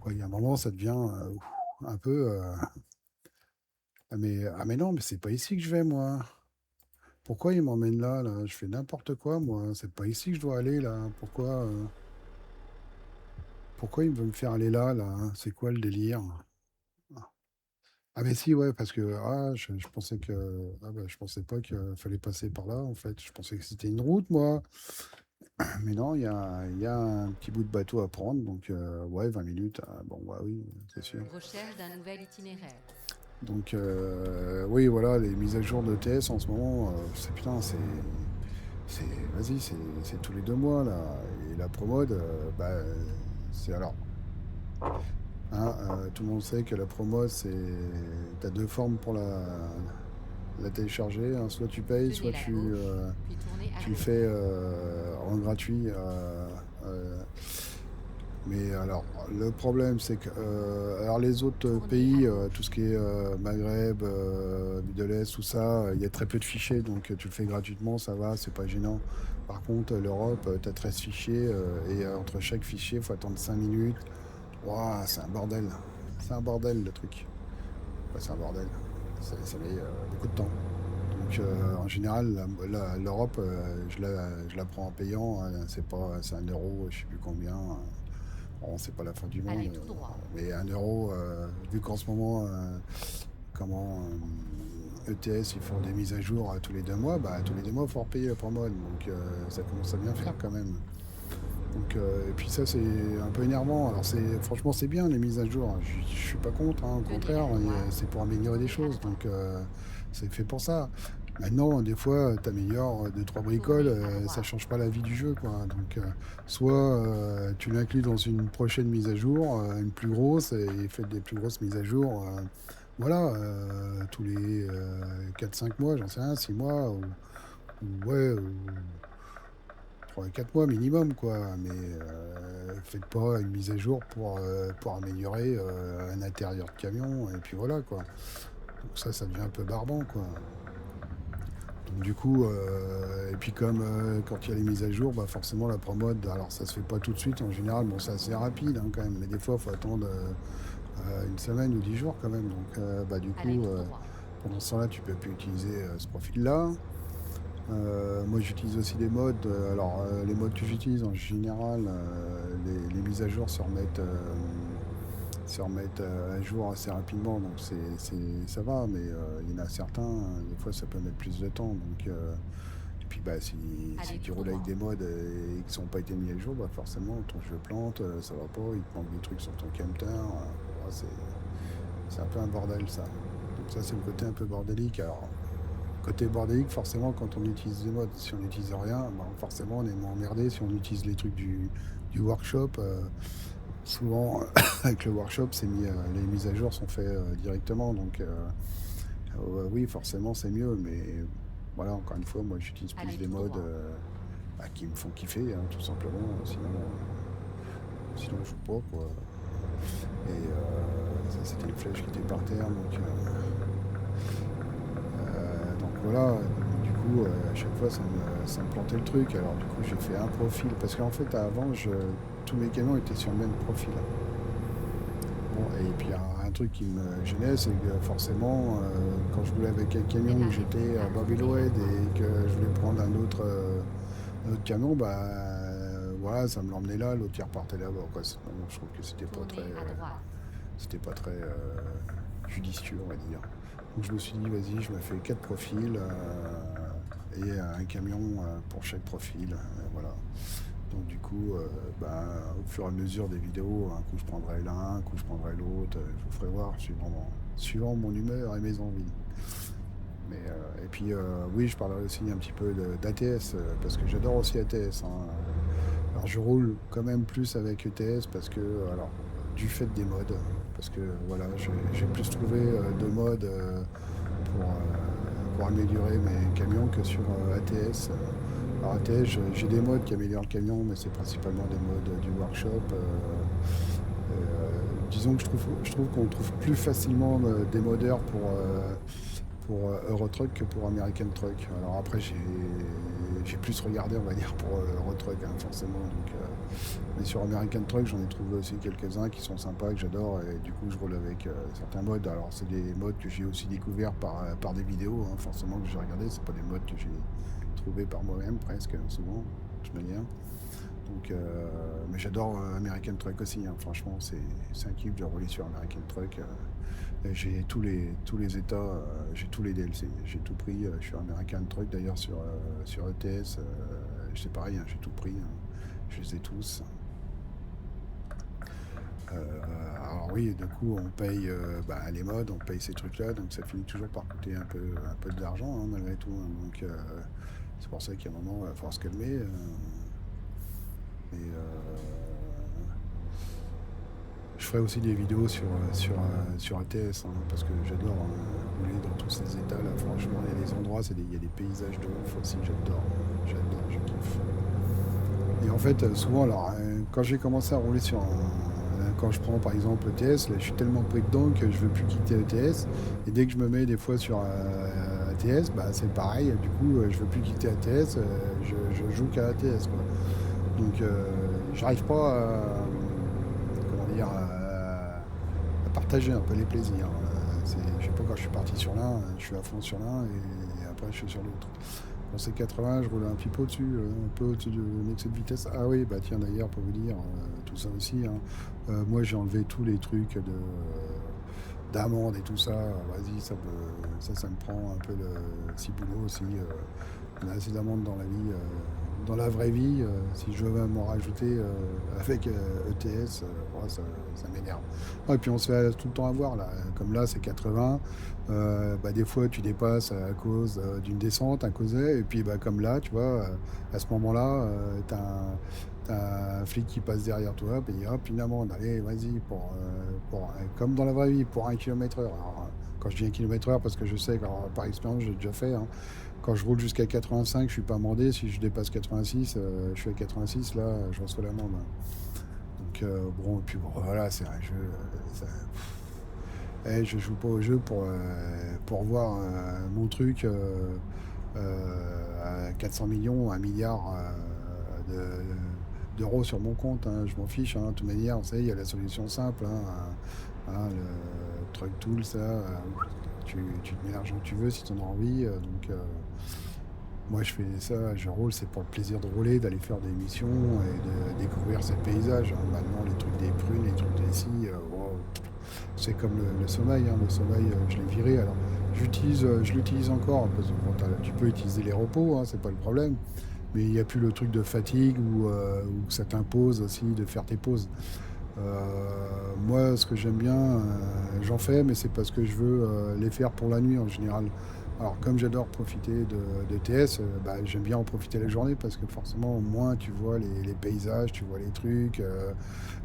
Speaker 1: Quoi, il y a un moment, ça devient un peu. Ah mais non, mais c'est pas ici que je vais, moi. Pourquoi il m'emmène là, là? Je fais n'importe quoi, moi. C'est pas ici que je dois aller, là. Pourquoi il veut me faire aller là, là, hein? C'est quoi le délire? Ah mais si, ouais, parce que je pensais que je pensais pas qu'il fallait passer par là, en fait. Je pensais que c'était une route, moi. Mais non, il y a un petit bout de bateau à prendre, donc ouais, 20 minutes. Bon, bah oui, c'est sûr.
Speaker 2: Recherche d'un nouvel itinéraire.
Speaker 1: Donc oui, voilà, les mises à jour de TS en ce moment, c'est putain, c'est vas-y, c'est tous les 2 mois là. Et la promode, c'est alors. Hein, tout le monde sait que la promode, t'as 2 formes pour la télécharger, hein. Soit tu payes,
Speaker 2: Tenez
Speaker 1: soit
Speaker 2: la
Speaker 1: tu,
Speaker 2: gauche, puis tournez à
Speaker 1: tu le
Speaker 2: gauche.
Speaker 1: fais en gratuit. Euh, mais alors, le problème, c'est que alors les autres
Speaker 2: Tournez à
Speaker 1: pays, tout ce
Speaker 2: gauche.
Speaker 1: qui est Maghreb, Middle East, tout ça, il y a très peu de fichiers, donc tu le fais gratuitement, ça va, c'est pas gênant. Par contre, l'Europe, tu as 13 fichiers, et entre chaque fichier, il faut attendre 5 minutes. Ouah, c'est un bordel. C'est un bordel, le truc. Ouais, c'est un bordel. Ça met beaucoup de temps. Donc, en général, l'Europe, je la prends en payant, hein. C'est 1 euro, je sais plus combien. Bon, c'est pas la fin du monde,
Speaker 2: Allez tout droit.
Speaker 1: mais 1 euro, vu qu'en ce moment, ETS, ils font des mises à jour tous les 2 mois, bah tous les 2 mois, il faut repayer la promode. Donc, ça commence à bien faire quand même. Donc, et puis ça, c'est un peu énervant. Alors, franchement, c'est bien les mises à jour. Je suis pas contre, hein, au
Speaker 2: Tenez
Speaker 1: contraire,
Speaker 2: à droite,
Speaker 1: c'est pour améliorer des
Speaker 2: puis à
Speaker 1: choses.
Speaker 2: droite.
Speaker 1: Donc, c'est fait pour ça. Maintenant, des fois, tu améliores 2, 3 bricoles,
Speaker 2: Tournez à
Speaker 1: ça
Speaker 2: droite.
Speaker 1: change pas la vie du jeu, quoi. Donc, soit tu l'inclus dans une prochaine mise à jour, une plus grosse, et faites des plus grosses mises à jour. Voilà, tous les 4-5 mois, j'en sais rien, 6 mois, ouais, 3 4 mois minimum, quoi. Mais faites pas une mise à jour pour améliorer un intérieur de camion, et puis voilà, quoi. Donc ça devient un peu barbant, quoi. Donc du coup, et puis comme quand il y a les mises à jour, bah forcément la promode, alors ça se fait pas tout de suite en général, bon c'est assez rapide, hein, quand même, mais des fois il faut attendre une semaine ou 10 jours quand même. Donc du
Speaker 2: Allez
Speaker 1: coup,
Speaker 2: tout droit.
Speaker 1: pendant ce temps-là, tu peux plus utiliser ce profil-là. Moi, j'utilise aussi des modes. Alors, les modes que j'utilise en général, les mises à jour se remettent à jour assez rapidement, donc ça va. Mais il y en a certains, des fois, ça peut mettre plus de temps. Donc, et puis, bah, si
Speaker 2: Allez
Speaker 1: tu
Speaker 2: tout
Speaker 1: roules avec
Speaker 2: droit.
Speaker 1: des modes et qui n'ont pas été mis à jour, bah, forcément, ton jeu plante, ça va pas. Il te manque des trucs sur ton camter. Ouais, c'est un peu un bordel, ça. Donc, ça, c'est le côté un peu bordélique. Alors, côté bordélique, forcément, quand on utilise des modes, si on n'utilise rien, ben, forcément, on est moins emmerdé. Si on utilise les trucs du workshop, souvent, avec le workshop, les mises à jour sont faites directement. Donc, oui, forcément, c'est mieux. Mais voilà, encore une fois, moi, j'utilise plus
Speaker 2: Allez
Speaker 1: des
Speaker 2: tout
Speaker 1: modes
Speaker 2: droit.
Speaker 1: qui me font kiffer, hein, tout simplement. Sinon, je joue pas, quoi. Et ça, c'était une flèche qui était par terre. Donc voilà, du coup, à chaque fois, ça me plantait le truc. Alors du coup, j'ai fait un profil. Parce qu'en fait, avant, tous mes camions étaient sur le même profil. Bon, et puis un truc qui me gênait, c'est que forcément, quand je roulais avec un camion où j'étais
Speaker 2: Préparez-vous
Speaker 1: à
Speaker 2: à tourner à
Speaker 1: Barbelowed
Speaker 2: droite.
Speaker 1: et que je voulais prendre un autre camion, bah voilà, ça me l'emmenait là, l'autre il repartait là-bas, quoi. Bon, je trouve que
Speaker 2: Tournez à droite.
Speaker 1: c'était pas très judicieux, on va dire. Donc je me suis dit, vas-y, je me fais 4 profils et un camion pour chaque profil. Voilà. Donc du coup, au fur et à mesure des vidéos, un coup je prendrai l'un, un coup je prendrai l'autre. Je vous ferai voir suivant mon humeur et mes envies. Et puis, oui, je parlerai aussi un petit peu d'ATS, parce que j'adore aussi ATS, hein. Alors, je roule quand même plus avec ETS parce que, alors, du fait des modes, parce que voilà, j'ai plus trouvé de modes pour améliorer mes camions que sur ATS. Alors, ATS, j'ai des modes qui améliorent le camion, mais c'est principalement des modes du workshop. Disons que je trouve qu'on trouve plus facilement des modeurs pour Eurotruck que pour American Truck. Alors après, j'ai plus regardé, on va dire, pour Eurotruck, hein, forcément. Mais sur American Truck, j'en ai trouvé aussi quelques-uns qui sont sympas, que j'adore, et du coup, je roule avec certains modes. Alors, c'est des modes que j'ai aussi découverts par des vidéos, hein, forcément, que j'ai regardé. C'est pas des modes que j'ai trouvés par moi-même, presque, souvent, de toute manière. Mais j'adore American Truck aussi, hein. Franchement, c'est un kiff de rouler sur American Truck. Et j'ai tous les états, j'ai tous les DLC, j'ai tout pris. Je suis American Truck d'ailleurs sur ETS, c'est pareil, hein, j'ai tout pris, hein. Je les ai tous. Alors oui, du coup, on paye les modes, on paye ces trucs-là, donc ça finit toujours par coûter un peu d'argent, hein, malgré tout, hein. C'est pour ça qu'à un moment, il va falloir se calmer. Et je ferai aussi des vidéos sur ATS, hein, parce que j'adore rouler dans tous ces états là. Franchement, il y a des endroits, il y a des paysages de ouf aussi, j'adore, je kiffe. Et en fait, souvent, alors, quand j'ai commencé à rouler quand je prends par exemple ETS, là, je suis tellement pris dedans que je veux plus quitter ETS. Et dès que je me mets des fois sur ATS, bah, c'est pareil. Du coup, je veux plus quitter ATS, je joue qu'à ATS, quoi. Donc, j'arrive pas comment dire, à partager un peu les plaisirs. Je sais pas, quand je suis parti sur l'un, je suis à fond sur l'un et après je suis sur l'autre. Pour ces 80, je roule un petit peu au-dessus, un peu au-dessus de l'excès de vitesse. Ah oui, bah tiens, d'ailleurs, pour vous dire, tout ça aussi, hein. Moi, j'ai enlevé tous les trucs d'amende et tout ça. Vas-y, ça me prend un peu le ciboulot aussi. On a assez d'amendes dans la vie, dans la vraie vie. Si je veux m'en rajouter avec ETS, ouais, ça m'énerve. Ouais, et puis on se fait tout le temps avoir là. Comme là, c'est 80. Des fois, tu dépasses à cause d'une descente, un causet. Et puis, comme là, tu vois, à ce moment-là, t'as un flic qui passe derrière toi, puis hop, une amende. Allez, vas-y, comme dans la vraie vie, pour 1 km/h. Alors, quand je dis 1 km/h, parce que je sais, par expérience, j'ai déjà fait, hein. Quand je roule jusqu'à 85, je suis pas amendé. Si je dépasse 86, je suis à 86, là, je reçois l'amende. Bon, et puis bon, voilà, c'est un jeu. Je joue pas au jeu pour voir mon truc à 400 millions, 1 milliard d'euros sur mon compte, hein. Je m'en fiche, hein. De toute manière, vous savez, il y a la solution simple, hein, le truck tool, ça. Tu te mets l'argent que tu veux si tu en as envie. Moi, je fais ça, je roule, c'est pour le plaisir de rouler, d'aller faire des missions et de découvrir ces paysages, hein. Maintenant, les trucs des prunes, les trucs des scies, wow, c'est comme le sommeil, hein. Le sommeil, je l'ai viré. Alors, je l'utilise encore, parce que bon, tu peux utiliser les repos, hein, c'est pas le problème. Mais il n'y a plus le truc de fatigue où ça t'impose aussi de faire tes pauses. Moi, ce que j'aime bien, j'en fais, mais c'est parce que je veux les faire pour la nuit en général. Alors, comme j'adore profiter de TS, j'aime bien en profiter la journée parce que forcément, au moins, tu vois les paysages, tu vois les trucs,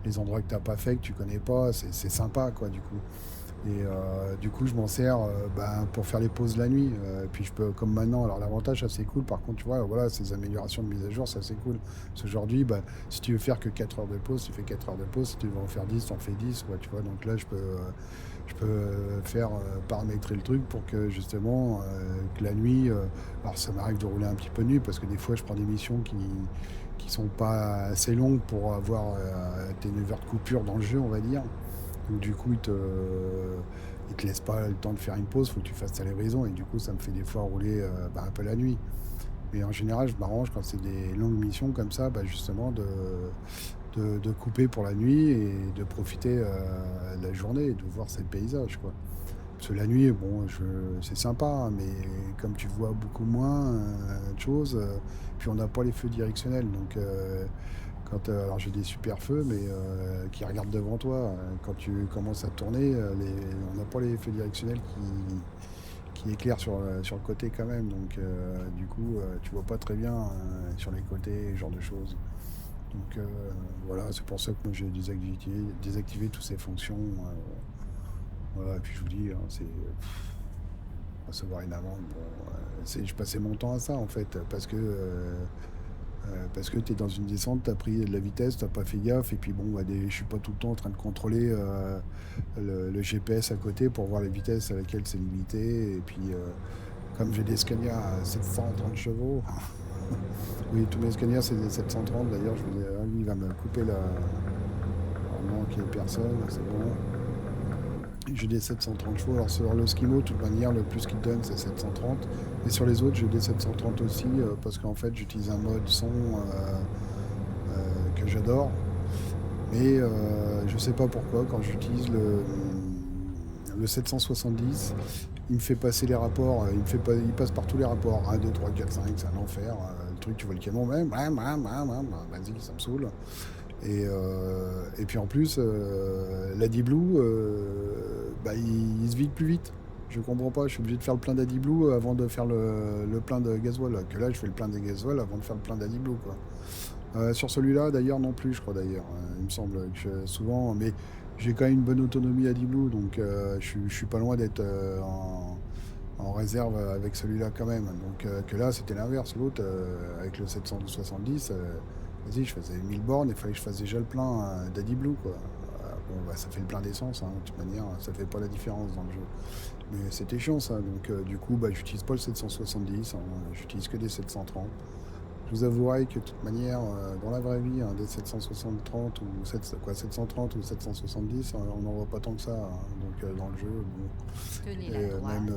Speaker 1: les endroits que tu n'as pas fait, que tu connais pas, c'est sympa, quoi, du coup. Et du coup, je m'en sers pour faire les pauses la nuit. Puis je peux, comme maintenant, alors l'avantage, ça c'est cool. Par contre, tu vois, voilà, ces améliorations de mise à jour, ça c'est cool. Parce qu'aujourd'hui, si tu veux faire que 4 heures de pause, tu fais 4 heures de pause. Si tu veux en faire 10, tu en fais 10. Ouais, tu vois, donc là, je peux faire paramétrer le truc pour que justement, que la nuit, alors ça m'arrive de rouler un petit peu de nuit parce que des fois, je prends des missions qui sont pas assez longues pour avoir tes 9 heures de coupure dans le jeu, on va dire. Donc du coup, il te laisse pas le temps de faire une pause, faut que tu fasses ta livraison. Et du coup, ça me fait des fois rouler un peu la nuit. Mais en général, je m'arrange quand c'est des longues missions comme ça, justement de couper pour la nuit et de profiter de la journée et de voir ces paysages, quoi. Parce que la nuit, bon, c'est sympa, hein, mais comme tu vois beaucoup moins de choses, puis on n'a pas les feux directionnels. Donc, alors j'ai des super feux, mais qui regardent devant toi. Quand tu commences à tourner, on n'a pas les feux directionnels qui éclaire sur le côté quand même. Donc, du coup, tu vois pas très bien sur les côtés, ce genre de choses. Donc, voilà, c'est pour ça que moi j'ai désactivé toutes ces fonctions. Voilà, et puis je vous dis, hein, c'est recevoir une amende. Bon, je passais mon temps à ça en fait, parce que tu es dans une descente, tu as pris de la vitesse, tu pas fait gaffe, et puis bon, bah, je suis pas tout le temps en train de contrôler le GPS à côté pour voir les vitesses à laquelle c'est limité. Et puis, comme j'ai des Scania à 730 chevaux, oui, tous mes Scania c'est des 730 d'ailleurs, je me dis, ah, lui il va me couper la. Normalement qu'il n'y ait personne, c'est bon. J'ai des 730 chevaux. Alors sur le Skimo, de toute manière, le plus qu'il donne, c'est 730. Et sur les autres, j'ai des 730 aussi, parce qu'en fait, j'utilise un mode son que j'adore. Mais je sais pas pourquoi, quand j'utilise le 770, il me fait passer les rapports, il passe par tous les rapports. 1, 2, 3, 4, 5, c'est un enfer. Le truc, tu vois le canon, même, vas-y, ça me saoule. Et puis en plus, l'Adi-Blue, bah, il se vide plus vite. Je comprends pas, je suis obligé de faire le plein d'Adi-Blue avant de faire le plein de gasoil. Que là, je fais le plein de gasoil avant de faire le plein d'Adi-Blue, quoi. Sur celui-là, d'ailleurs, non plus, je crois d'ailleurs. Il me semble que souvent, mais j'ai quand même une bonne autonomie Adi-Blue, donc je suis pas loin d'être en réserve avec celui-là quand même. Donc que là, c'était l'inverse. L'autre, avec le 770, vas-y, je faisais 1000 bornes, il fallait que je fasse déjà le plein d'Adi Blue, quoi. Bon, bah, ça fait le plein d'essence, hein, de toute manière, ça fait pas la différence dans le jeu. Mais c'était chiant ça, donc du coup, bah, j'utilise pas le 770, hein, j'utilise que des 730. Je vous avouerai que de toute manière, dans la vraie vie, hein, des 730 ou 730 ou 770, on n'en voit pas tant que ça, hein. Donc dans le jeu, bon,
Speaker 2: Tenez
Speaker 1: et,
Speaker 2: la droite,
Speaker 1: même
Speaker 2: puis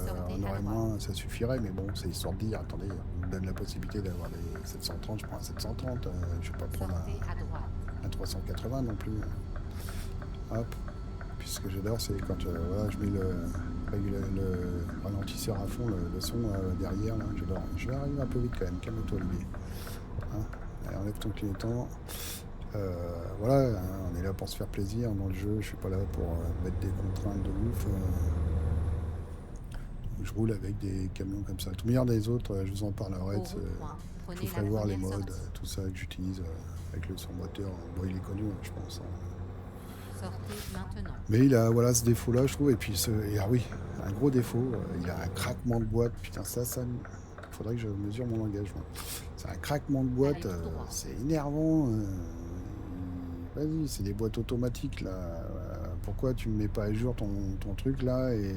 Speaker 2: sortez
Speaker 1: en
Speaker 2: à
Speaker 1: aurait
Speaker 2: droite.
Speaker 1: moins, ça suffirait. Mais bon, c'est histoire de dire, attendez, on me donne la possibilité d'avoir des 730, je prends un 730, je vais pas prendre
Speaker 2: Sortez à droite.
Speaker 1: un 380 non plus. Hop. Puis ce que j'adore, c'est quand voilà, je mets le ralentisseur à fond, le son derrière, là, j'adore. Je vais arriver un peu vite quand même, calme-toi Olivier. Hein. Allez, enlève ton clignotant. Voilà, hein, on est là pour se faire plaisir dans le jeu, je suis pas là pour mettre des contraintes de ouf. Je roule avec des camions comme ça. Tout meilleur des autres, je vous en parlerai.
Speaker 2: Au rond-point,
Speaker 1: Je vous
Speaker 2: prenez la
Speaker 1: ferai voir les
Speaker 2: première
Speaker 1: modes,
Speaker 2: sortie.
Speaker 1: tout ça que j'utilise avec le son moteur. Bon, il est connu, hein, je pense, hein.
Speaker 2: Sortez maintenant.
Speaker 1: Mais il a voilà ce défaut-là, je trouve. Et puis, ah oui, un gros défaut, il a un craquement de boîte. Putain, faudrait que je mesure mon langage, moi. C'est un craquement de
Speaker 2: Allez
Speaker 1: boîte,
Speaker 2: tout droit.
Speaker 1: c'est énervant. Vas-y, c'est des boîtes automatiques, là. Pourquoi tu ne mets pas à jour ton truc, là, et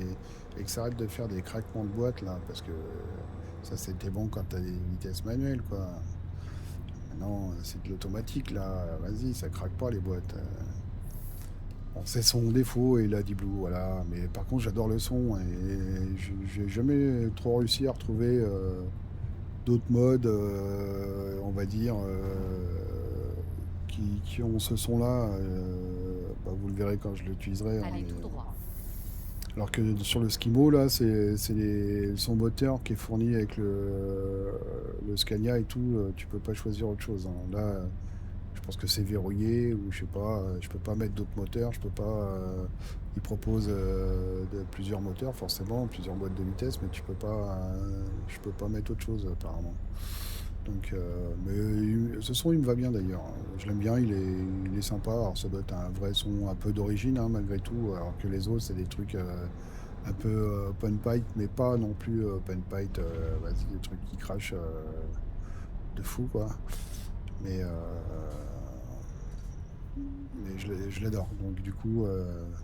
Speaker 1: que ça arrête de faire des craquements de boîte, là? Parce que ça, c'était bon quand tu as des vitesses manuelles, quoi. Maintenant, c'est de l'automatique, là. Vas-y, ça craque pas, les boîtes. Bon, c'est son défaut et il a dit Blue, voilà. Mais par contre, j'adore le son et j'ai jamais trop réussi à retrouver d'autres modes, on va dire, qui ont ce son-là. Bah, vous le verrez quand je l'utiliserai, hein,
Speaker 2: Allez tout droit.
Speaker 1: alors que sur le Skimo, là, c'est son moteur qui est fourni avec le Scania et tout. Tu peux pas choisir autre chose, hein. Là, je pense que c'est verrouillé ou je sais pas. Je peux pas mettre d'autres moteurs. Je peux pas. Il propose plusieurs moteurs, forcément, plusieurs boîtes de vitesse, mais tu peux pas. Je peux pas mettre autre chose apparemment. Donc, mais ce son, il me va bien d'ailleurs. Je l'aime bien, il est sympa. Alors, ça doit être un vrai son un peu d'origine, hein, malgré tout. Alors que les autres, c'est des trucs un peu open pipe, mais pas non plus open pipe. Vas-y, des trucs qui crachent de fou, quoi. Mais, je l'adore. Donc, du coup,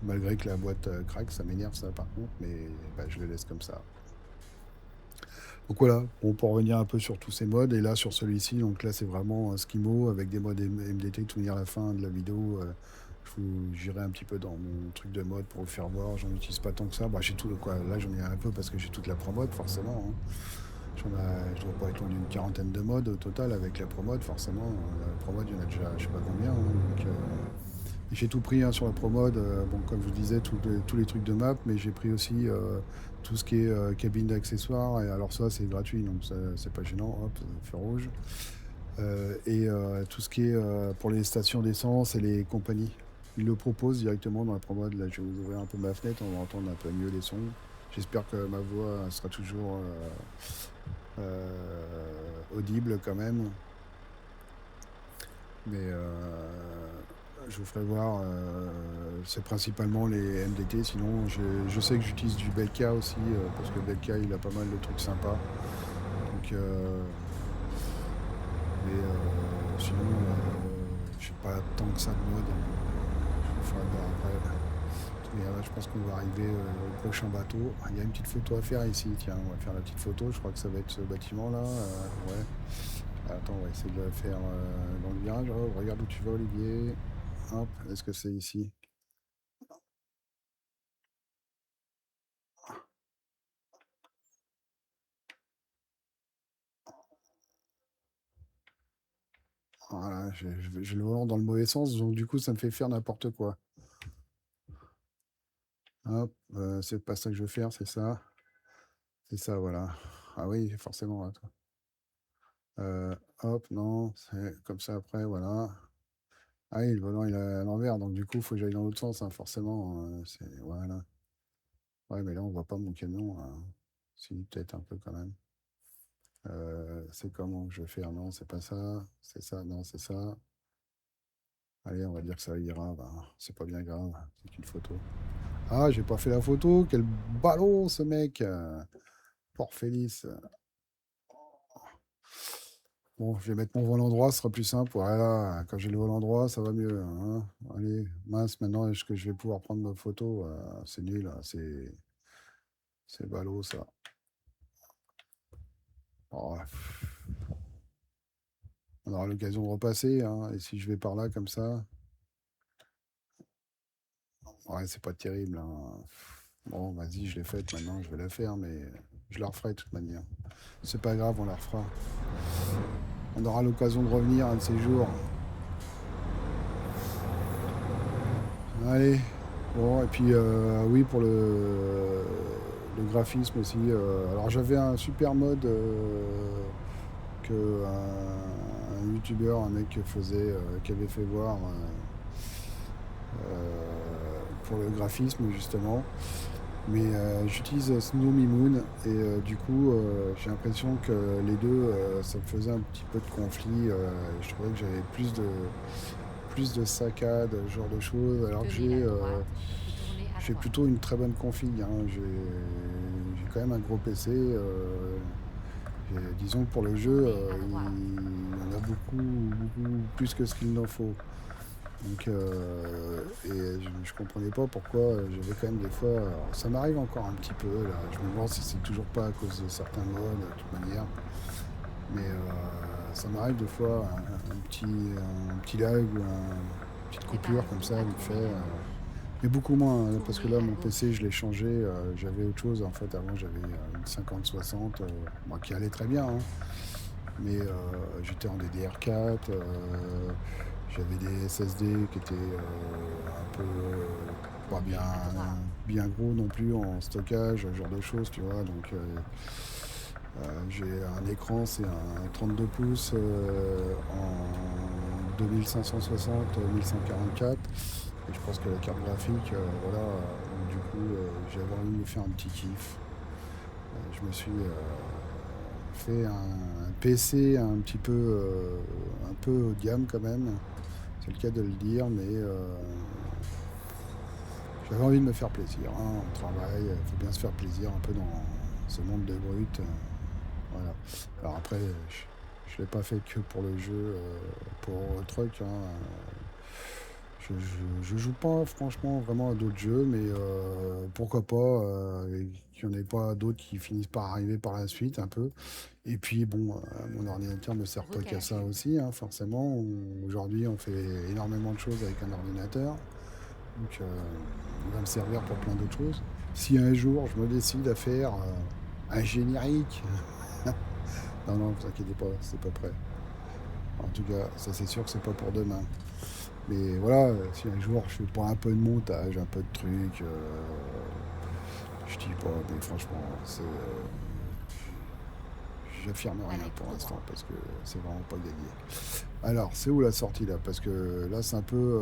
Speaker 1: malgré que la boîte craque, ça m'énerve, ça, par contre. Mais bah, je le laisse comme ça. Donc voilà, bon, pour revenir un peu sur tous ces modes, et là sur celui-ci, donc là c'est vraiment un Skimo avec des modes MDT, tout venir à la fin de la vidéo. J'irai un petit peu dans mon truc de mode pour vous faire voir, j'en utilise pas tant que ça. Bah, j'ai tout, quoi, là j'en ai un peu parce que j'ai toute la Pro Mode forcément, hein. Je dois pas être loin d'une quarantaine de modes au total avec la Pro Mode forcément. La Pro Mode, il y en a déjà je sais pas combien, hein, donc, et j'ai tout pris, hein, sur la Pro Mode, bon, comme je vous disais, tous les trucs de map, mais j'ai pris aussi tout ce qui est cabine d'accessoires, et alors ça c'est gratuit, donc c'est pas gênant, hop, feu rouge. Et tout ce qui est pour les stations d'essence et les compagnies. Ils le proposent directement dans la Pro Mode. Là, je vais vous ouvrir un peu ma fenêtre, on va entendre un peu mieux les sons. J'espère que ma voix sera toujours audible quand même. Mais je vous ferai voir. C'est principalement les MDT. Sinon, je sais que j'utilise du Belka aussi, parce que Belka, il a pas mal de trucs sympas. Donc, mais sinon, je sais pas tant que ça de mode. Je vous ferai voir après. Mais là, je pense qu'on va arriver au prochain bateau. Ah, il y a une petite photo à faire ici. Tiens, on va faire la petite photo. Je crois que ça va être ce bâtiment-là. Ouais. Attends, on va essayer de la faire dans le virage. Oh, regarde où tu vas, Olivier. Hop, est-ce que c'est ici? Voilà, j'ai le volant dans le mauvais sens, donc du coup, ça me fait faire n'importe quoi. Hop, c'est pas ça que je veux faire, c'est ça. C'est ça, voilà. Ah oui, forcément, là, toi. Hop, non, c'est comme ça après, voilà. Ah oui, le volant, il est à l'envers, donc du coup, il faut que j'aille dans l'autre sens, hein, forcément. Voilà. Ouais, mais là, on voit pas mon camion, hein. Si, peut-être un peu quand même. C'est comment que je vais faire? Non, c'est pas ça. C'est ça, non, c'est ça. Allez, on va dire que ça ira. Ben, c'est pas bien grave, c'est qu'une photo. Ah, j'ai pas fait la photo. Quel ballon, ce mec. Port Félix. Bon, je vais mettre mon volant droit, ce sera plus simple. Voilà, quand j'ai le volant droit, ça va mieux, hein. Allez, mince, maintenant, est-ce que je vais pouvoir prendre ma photo? C'est nul, hein, c'est ballot, ça. Oh, on aura l'occasion de repasser, hein. Et si je vais par là, comme ça, ouais, c'est pas terrible, hein. Bon, vas-y, je l'ai faite maintenant, je vais la faire, mais je la referai de toute manière. C'est pas grave, on la refera. On aura l'occasion de revenir un de ces jours. Allez. Bon, et puis oui, pour le graphisme aussi. Alors j'avais un super mode que un youtubeur, un mec qui avait fait voir pour le graphisme justement. Mais j'utilise Snow Moon et du coup j'ai l'impression que les deux ça me faisait un petit peu de conflit. Je trouvais que j'avais plus de saccades, ce genre de choses, alors que
Speaker 2: Tenez la droite, puis tournez à
Speaker 1: j'ai
Speaker 2: droite.
Speaker 1: plutôt une très bonne config, hein. J'ai quand même un gros PC. Disons que pour le jeu,
Speaker 2: Tournez à droite.
Speaker 1: il y en a beaucoup plus que ce qu'il n'en faut. Donc, et je comprenais pas pourquoi j'avais quand même des fois. Alors, ça m'arrive encore un petit peu là. Je me demande si c'est toujours pas à cause de certains modes, de toute manière. Mais ça m'arrive des fois un petit lag ou une petite coupure comme
Speaker 2: Séparez-vous
Speaker 1: ça,
Speaker 2: à
Speaker 1: vite fait.
Speaker 2: tourner à gauche.
Speaker 1: Mais beaucoup moins, hein, parce que
Speaker 2: Tournez
Speaker 1: là,
Speaker 2: à
Speaker 1: mon
Speaker 2: gauche.
Speaker 1: PC, je l'ai changé. J'avais autre chose. En fait, avant, j'avais une 5060, moi, qui allait très bien, hein. Mais j'étais en DDR4. J'avais des SSD qui étaient un peu pas
Speaker 2: Tournez à droite.
Speaker 1: bien gros non plus en stockage, ce genre de choses, tu vois. Donc, j'ai un écran, c'est un 32 pouces en 2560, 1144. Et je pense que la carte graphique, voilà, du coup, j'avais envie de me faire un petit kiff. Je me suis fait un PC un peu haut de gamme quand même. C'est le cas de le dire, mais j'avais envie de me faire plaisir, hein. On travaille, il faut bien se faire plaisir un peu dans ce monde de brut. Voilà. Alors après, je l'ai pas fait que pour le jeu, pour le truc, hein. Je joue pas franchement vraiment à d'autres jeux, mais pourquoi pas qu'il n'y en ait pas d'autres qui finissent par arriver par la suite un peu. Et puis bon, mon ordinateur me sert pas qu'à ça
Speaker 2: Recalcul.
Speaker 1: aussi, hein, forcément. Aujourd'hui, on fait énormément de choses avec un ordinateur, donc il va me servir pour plein d'autres choses. Si un jour je me décide à faire un générique, non, non, vous inquiétez pas, c'est pas prêt. En tout cas, ça c'est sûr que c'est pas pour demain. Mais voilà, si un jour je fais pas un peu de montage, un peu de trucs, je dis pas, mais franchement, j'affirme rien
Speaker 2: Allez
Speaker 1: pour
Speaker 2: tout
Speaker 1: l'instant
Speaker 2: droit.
Speaker 1: parce que c'est vraiment pas gagné. Alors, c'est où la sortie là? Parce que là, c'est un peu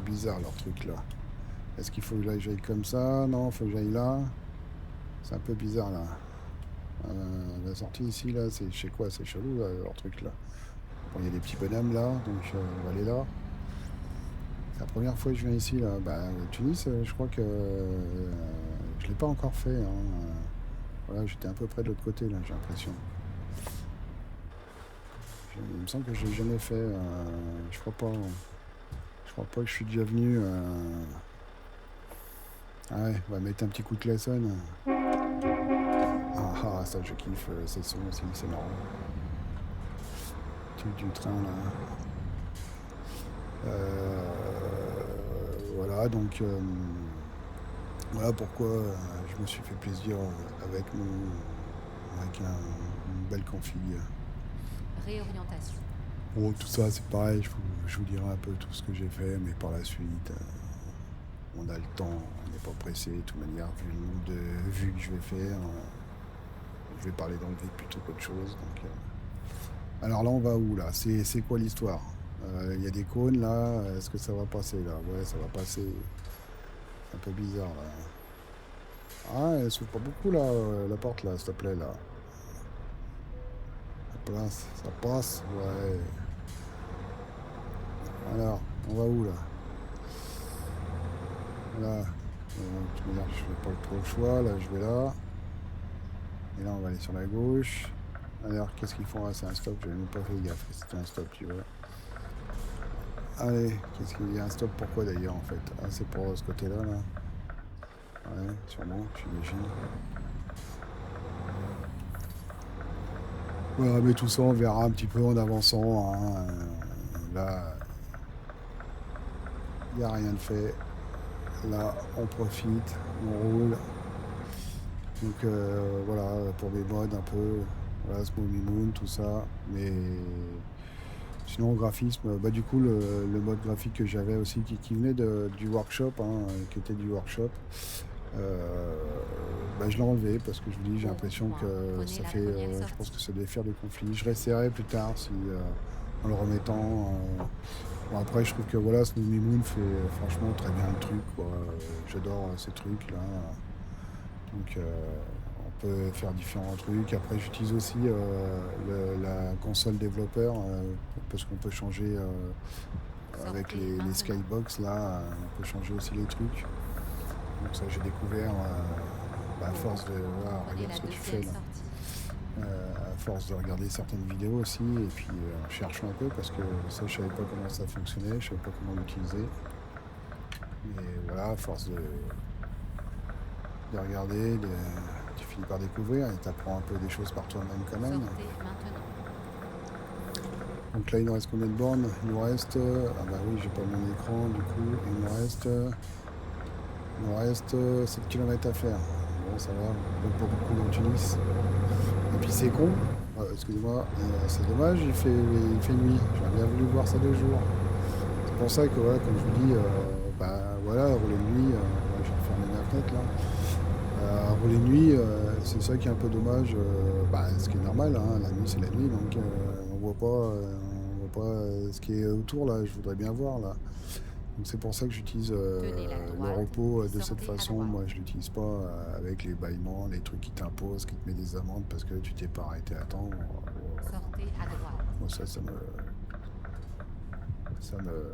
Speaker 1: bizarre leur truc là. Est-ce qu'il faut que j'aille comme ça? Non, il faut que j'aille là. C'est un peu bizarre là. La sortie ici, là, c'est chez quoi? C'est chelou, là, leur truc là. Bon, il y a des petits bonhommes là, donc on va aller là. C'est la première fois que je viens ici là. Bah, Tunis, je crois que je l'ai pas encore fait, hein. Voilà, j'étais un peu près de l'autre côté là, j'ai l'impression. Il me semble que je l'ai jamais fait. Je crois pas. Je crois pas que je suis déjà venu. Ah ouais, on va mettre un petit coup de klaxon. Ah, ça je kiffe, ces sons aussi, c'est marrant. Truc du train là. Voilà, donc voilà pourquoi je me suis fait plaisir avec une belle config.
Speaker 2: Réorientation.
Speaker 1: Bon, tout ça c'est pareil, je vous dirai un peu tout ce que j'ai fait, mais par la suite, on a le temps, on n'est pas pressé. De toute manière, vu le nombre de vues que je vais faire, je vais parler dans le vide plutôt qu'autre chose. Donc, alors là, on va où là? C'est quoi l'histoire? Il y a des cônes là, est-ce que ça va passer là? Ouais, ça va passer. C'est un peu bizarre là. Ah, elle s'ouvre pas beaucoup là, la porte là, s'il te plaît là. Ça passe, ça passe, ouais. Alors, on va où là? Là, de toute manière, je vais pas trop le choix, là je vais là. Et là, on va aller sur la gauche. Alors, qu'est-ce qu'ils font? Ah, c'est un stop, j'avais même pas fait gaffe, c'était un stop, tu vois. Allez, qu'est-ce qu'il y a un stop? Pourquoi d'ailleurs en fait? Ah, c'est pour ce côté-là, là. Ouais, sûrement, j'imagine. Voilà, mais tout ça, on verra un petit peu en avançant, hein. Là, il n'y a rien de fait. Là, on profite, on roule. Donc voilà, pour mes mods un peu, voilà, Smoothie Moon, tout ça. Mais sinon, au graphisme, bah, du coup, le mode graphique que j'avais aussi, qui venait du workshop, hein, qui était du workshop, euh, bah, je l'ai enlevé parce que je vous dis, j'ai l'impression que ça fait, je pense que ça devait faire des conflits. Je réessayerai plus tard si, en le remettant. Bon, après, je trouve que voilà, Smoothie Moon fait franchement très bien le truc, quoi. J'adore ces trucs là. Donc on peut faire différents trucs. Après j'utilise aussi la console développeur parce qu'on peut changer avec
Speaker 2: Sortez
Speaker 1: les
Speaker 2: maintenant.
Speaker 1: skybox là, on peut changer aussi les trucs. Donc ça j'ai découvert à force de voilà,
Speaker 2: Prenez
Speaker 1: regarde
Speaker 2: la
Speaker 1: ce que tu fais
Speaker 2: deuxième
Speaker 1: là.
Speaker 2: sortie.
Speaker 1: À force de regarder certaines vidéos aussi et puis en cherchant un peu parce que ça je savais pas comment ça fonctionnait, je savais pas comment l'utiliser. Mais voilà, à force de regarder, tu finis par découvrir et tu apprends un peu des choses par toi-même quand même.
Speaker 2: Sortez maintenant.
Speaker 1: Donc là, il nous reste combien de bornes? Il nous reste... ah bah oui, j'ai pas mon écran, du coup, il nous reste 7 km à faire. Bon, ça va, donc pas beaucoup dans Tunis. Et puis c'est con, excusez-moi, c'est dommage, il fait nuit. J'aurais bien voulu voir ça de jour. C'est pour ça que, voilà, comme je vous dis, bah voilà, rouler de nuit, je vais refermer ma fenêtre là. Rouler de nuit, c'est ça qui est un peu dommage. Bah, ce qui est normal, hein, la nuit c'est la nuit, donc on voit pas ce qui est autour là. Je voudrais bien voir là. Donc c'est pour ça que j'utilise
Speaker 2: Tenez la
Speaker 1: le
Speaker 2: droite
Speaker 1: repos
Speaker 2: et
Speaker 1: de cette
Speaker 2: sortez à
Speaker 1: façon.
Speaker 2: droite.
Speaker 1: Moi, je l'utilise pas avec les bâillements, les trucs qui t'imposent, qui te met des amendes parce que tu t'es pas arrêté à temps.
Speaker 2: Sortez à droite.
Speaker 1: Moi, ça me,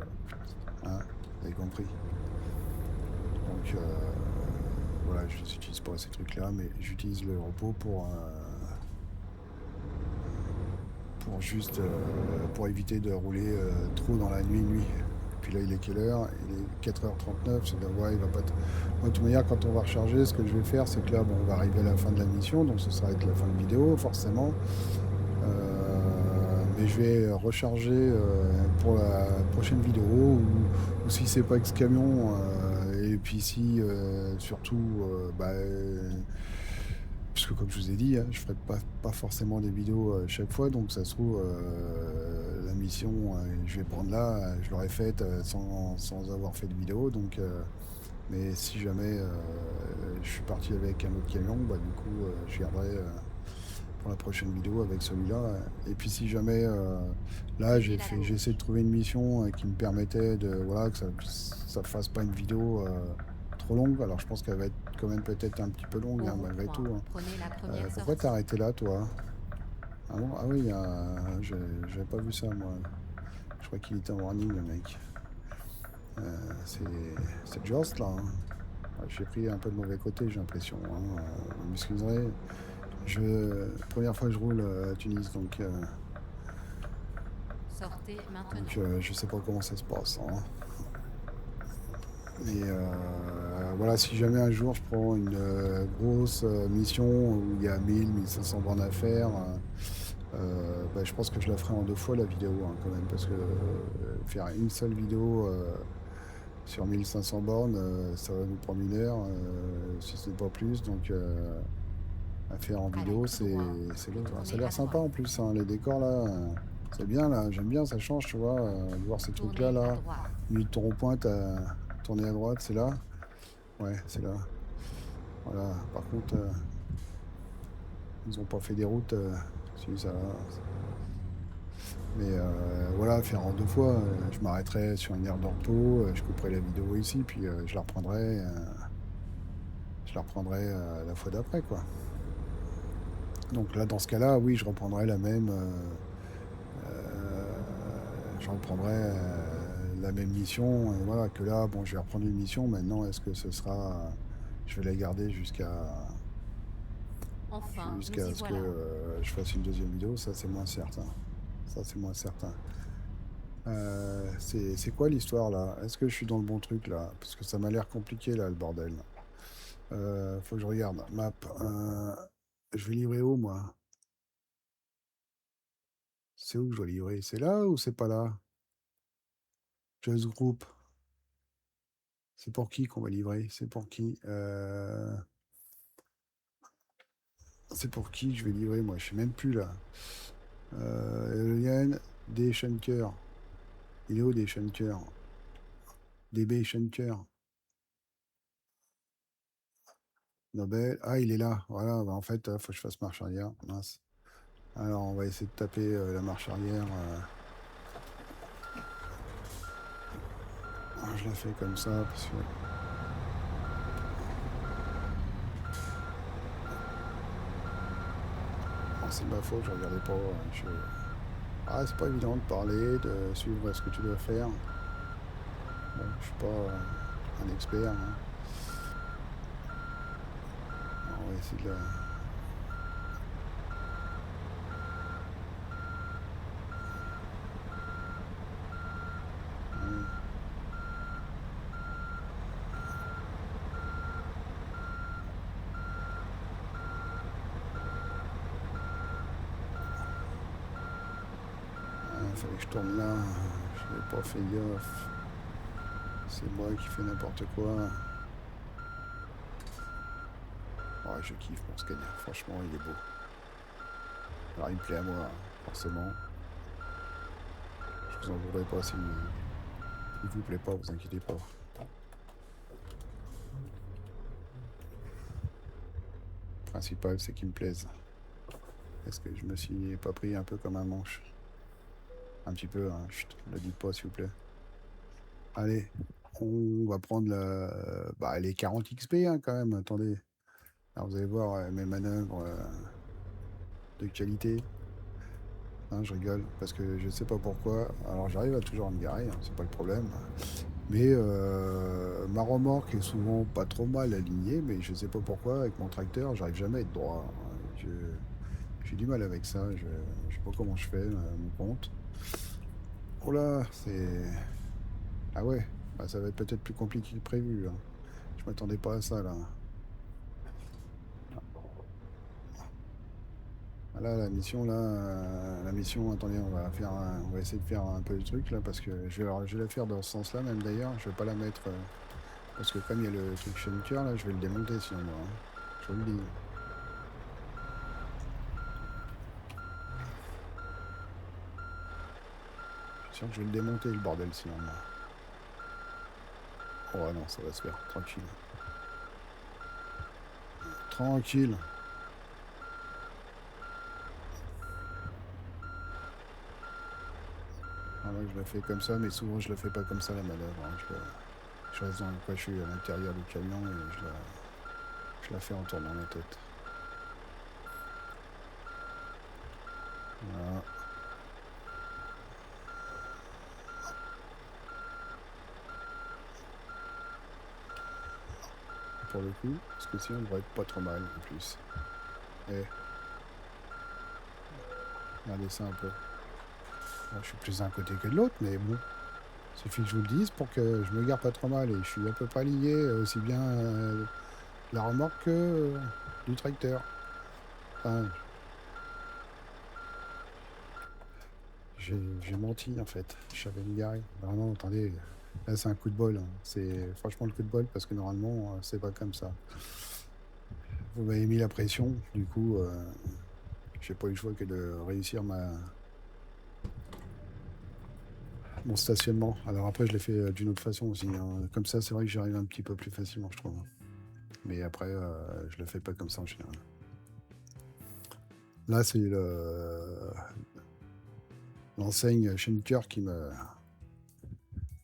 Speaker 1: hein, vous avez compris. Donc voilà, je n'utilise pas ces trucs-là, mais j'utilise le repos pour juste pour éviter de rouler trop dans la nuit. Puis là, il est quelle heure? Il est 4h39. C'est de ouais, il va pas. Moi, de toute manière, quand on va recharger, ce que je vais faire, c'est que là, bon, on va arriver à la fin de la mission, donc ce sera avec la fin de vidéo, forcément. Mais je vais recharger pour la prochaine vidéo, ou si c'est pas ex-camion, et puis si surtout, puisque comme je vous ai dit, hein, je ferai pas forcément des vidéos chaque fois, donc ça se trouve, la mission, je vais prendre là, je l'aurais faite sans avoir fait de vidéo, donc, mais si jamais je suis parti avec un autre camion, bah, du coup, je garderai pour la prochaine vidéo avec celui-là. Et puis si jamais, là,
Speaker 2: Prenez la
Speaker 1: j'ai essayé de
Speaker 2: gauche.
Speaker 1: trouver une mission qui me permettait de, voilà, que ça fasse pas une vidéo. trop longue. Alors je pense qu'elle va être quand même peut-être un petit peu longue,
Speaker 2: Au
Speaker 1: hein, malgré tout,
Speaker 2: rond-point,
Speaker 1: hein.
Speaker 2: prenez la première
Speaker 1: Pourquoi t'es
Speaker 2: sortie.
Speaker 1: arrêté là, toi? Ah bon? Ah oui, j'avais pas vu ça, moi. Je crois qu'il était en warning, le mec. C'est Just, là, hein. Ouais, j'ai pris un peu le mauvais côté, j'ai l'impression, hein. Vous m'excuserez. Première fois que je roule à Tunis,
Speaker 2: Sortez
Speaker 1: donc
Speaker 2: maintenant.
Speaker 1: je sais pas comment ça se passe, hein. Et voilà, si jamais un jour je prends une grosse mission où il y a 1500 bornes à faire, bah, je pense que je la ferai en deux fois la vidéo, hein, quand même, parce que faire une seule vidéo sur 1500 bornes, ça va nous prendre une heure, si ce n'est pas plus. Donc à faire en
Speaker 2: Allez,
Speaker 1: vidéo,
Speaker 2: droit,
Speaker 1: c'est
Speaker 2: puis
Speaker 1: lourd. Alors, ça a
Speaker 2: tournez
Speaker 1: l'air
Speaker 2: à
Speaker 1: sympa
Speaker 2: droite.
Speaker 1: en plus, hein, les décors là. C'est bien là, j'aime bien, ça change, tu vois, de voir ces trucs-là
Speaker 2: Tournez à
Speaker 1: là.
Speaker 2: droite.
Speaker 1: Au milieu de ton rond-point, t'as tourné à droite, c'est là? Ouais, c'est là. Voilà. Par contre, ils ont pas fait des routes, si ça va. Mais voilà, faire en deux fois, je m'arrêterai sur une aire de repos, je couperai la vidéo ici, puis je la reprendrai la fois d'après, quoi. Donc là, dans ce cas-là, oui, je reprendrai la même mission. Et voilà, que là, bon, je vais reprendre une mission. Maintenant, est-ce que ce sera, je vais la garder
Speaker 2: Enfin, nous
Speaker 1: jusqu'à
Speaker 2: y
Speaker 1: ce que
Speaker 2: voilà.
Speaker 1: je fasse une deuxième vidéo? Ça, c'est moins certain. Ça, c'est moins certain. C'est quoi l'histoire là? Est-ce que je suis dans le bon truc là? Parce que ça m'a l'air compliqué là, le bordel. Faut que je regarde. Map. Je vais livrer où moi? C'est où que je dois livrer? C'est là ou c'est pas là? Just Group. C'est pour qui qu'on va livrer? C'est pour qui? C'est pour qui je vais livrer moi? Je sais même plus là. Eolian, des Schenker. Il est où des Schenker? DB Schenker. Nobel. Ah, il est là. Voilà, bah, en fait, faut que je fasse marche arrière. Mince. Alors, on va essayer de taper la marche arrière. Je la fais comme ça parce que. Oh, c'est de ma faute, je regardais pas. Ah, c'est pas évident de parler, de suivre ce que tu dois faire. Bon, je suis pas un expert, hein. On va essayer de la. Ouais. Il fallait que je tourne là. Je n'avais pas fait gaffe. C'est moi qui fais n'importe quoi. Ouais, je kiffe mon scanner. Franchement, il est beau. Alors, il me plaît à moi, forcément. Je vous en voudrais pas si il vous plaît pas, vous inquiétez pas. Le principal, c'est qu'il me plaise. Est-ce que je me suis pas pris un peu comme un manche? Un petit peu, hein. Chut, ne le dites pas, s'il vous plaît. Allez, on va prendre les 40 XP, hein, quand même. Attendez. Alors, vous allez voir mes manœuvres de qualité. Hein, je rigole parce que je sais pas pourquoi. Alors, j'arrive à toujours me garer, hein, c'est pas le problème. Mais ma remorque est souvent pas trop mal alignée, mais je sais pas pourquoi, avec mon tracteur, j'arrive jamais à être droit, hein. J'ai du mal avec ça. Je sais pas comment je fais, mon compte. Oh là, c'est. Ah ouais, bah, ça va être peut-être plus compliqué que prévu, hein. Je m'attendais pas à ça, là. Ah, là, la mission, attendez, on va essayer de faire un peu de truc là, parce que je vais la faire dans ce sens-là, même d'ailleurs. Je vais pas la mettre, parce que comme il y a le truc Schenker, là, je vais le démonter sinon, moi, hein. Je vous le dis. Je suis sûr que je vais le démonter, le bordel, sinon, moi. Oh non, ça va se faire, tranquille. Tranquille. Ah, là, je la fais comme ça, mais souvent je la fais pas comme ça, la manœuvre, hein. Je reste dans, après, je suis à l'intérieur du camion et je la fais en tournant la tête. Voilà. Pour le coup, parce que sinon, on devrait être pas trop mal en plus. Et regardez ça un peu. Moi, je suis plus d'un côté que de l'autre, mais bon. Suffit que je vous le dise pour que je me garde pas trop mal. Et je suis à peu près aligné aussi bien la remorque que du tracteur. Enfin, j'ai menti en fait. Je savais me garer. Vraiment, attendez. Là, c'est un coup de bol. Hein. C'est franchement le coup de bol parce que normalement, c'est pas comme ça. Vous m'avez mis la pression. Du coup, j'ai pas eu le choix que de réussir mon stationnement. Alors après, je l'ai fait d'une autre façon aussi. Hein. Comme ça, c'est vrai que j'arrive un petit peu plus facilement, je trouve. Mais après, je le fais pas comme ça en général. Là, c'est l'enseigne Schenker qui me...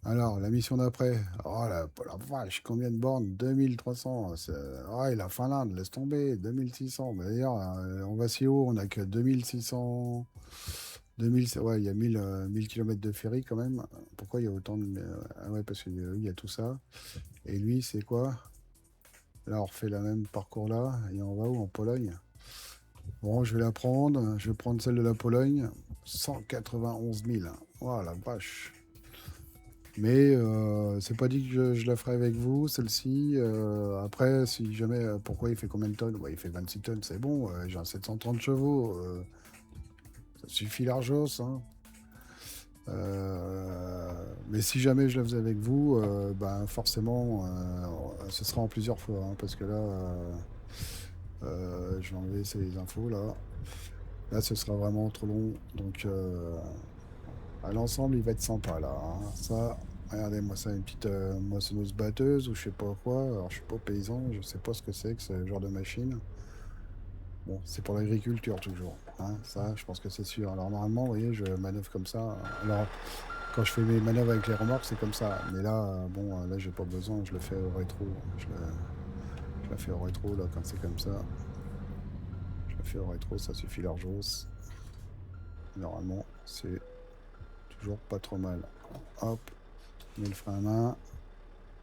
Speaker 1: Alors, la mission d'après. Oh la vache, combien de bornes? 2300. Oh, et la Finlande, laisse tomber. 2600. Mais d'ailleurs, on va si haut, on a que 2600... 2000, ouais, il y a 1000 km de ferry quand même. Pourquoi il y a autant de... Ah ouais, parce qu'il y a tout ça. Et lui, c'est quoi? Là, on refait le même parcours là. Et on va où? En Pologne? Bon, je vais la prendre. Je vais prendre celle de la Pologne. 191 000. Oh la vache. Mais c'est pas dit que je la ferai avec vous, celle-ci. Après, si jamais... pourquoi il fait combien de tonnes? Ouais, il fait 26 tonnes, c'est bon. J'ai un 730 chevaux. Ça suffit largement, hein. Mais si jamais je la faisais avec vous, ben forcément, ce sera en plusieurs fois, hein, parce que là, je vais enlever ces infos là. Là, ce sera vraiment trop long, donc à l'ensemble, il va être sympa là. Hein. Ça, regardez-moi ça, une petite moissonneuse batteuse ou je sais pas quoi. Alors, je suis pas paysan, je sais pas ce que c'est que ce genre de machine. Bon, c'est pour l'agriculture toujours. Hein, ça, je pense que c'est sûr. Alors normalement, vous voyez, je manœuvre comme ça. Alors, quand je fais mes manœuvres avec les remorques, c'est comme ça. Mais là, bon, là, j'ai pas besoin. Je le fais au rétro. Je la fais au rétro, là, quand c'est comme ça. Je la fais au rétro, ça suffit largement. Normalement, c'est toujours pas trop mal. Hop, on met le frein à main.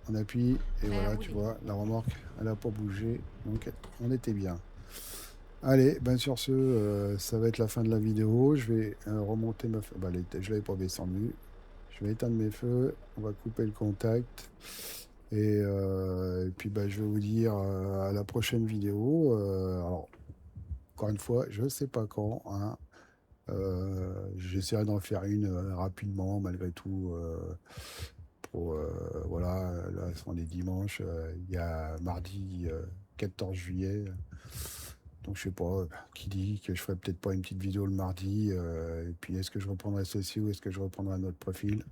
Speaker 1: On appuie. Et
Speaker 2: Prêt à
Speaker 1: voilà, tu
Speaker 2: rouler.
Speaker 1: vois, la remorque, elle a pas bougé. Donc, on était bien. Allez, ben sur ce, ça va être la fin de la vidéo. Je vais remonter ma... Bah, je l'avais pas descendu. Je vais éteindre mes feux. On va couper le contact. Et puis bah, je vais vous dire à la prochaine vidéo. Alors, encore une fois, je ne sais pas quand. Hein. J'essaierai d'en faire une rapidement, malgré tout. Voilà, là, on est dimanche. Il y a mardi 14 juillet. Donc je sais pas, qui dit que je ferai peut-être pas une petite vidéo le mardi, et puis est-ce que je reprendrai ceci ou est-ce que je reprendrai un autre profil?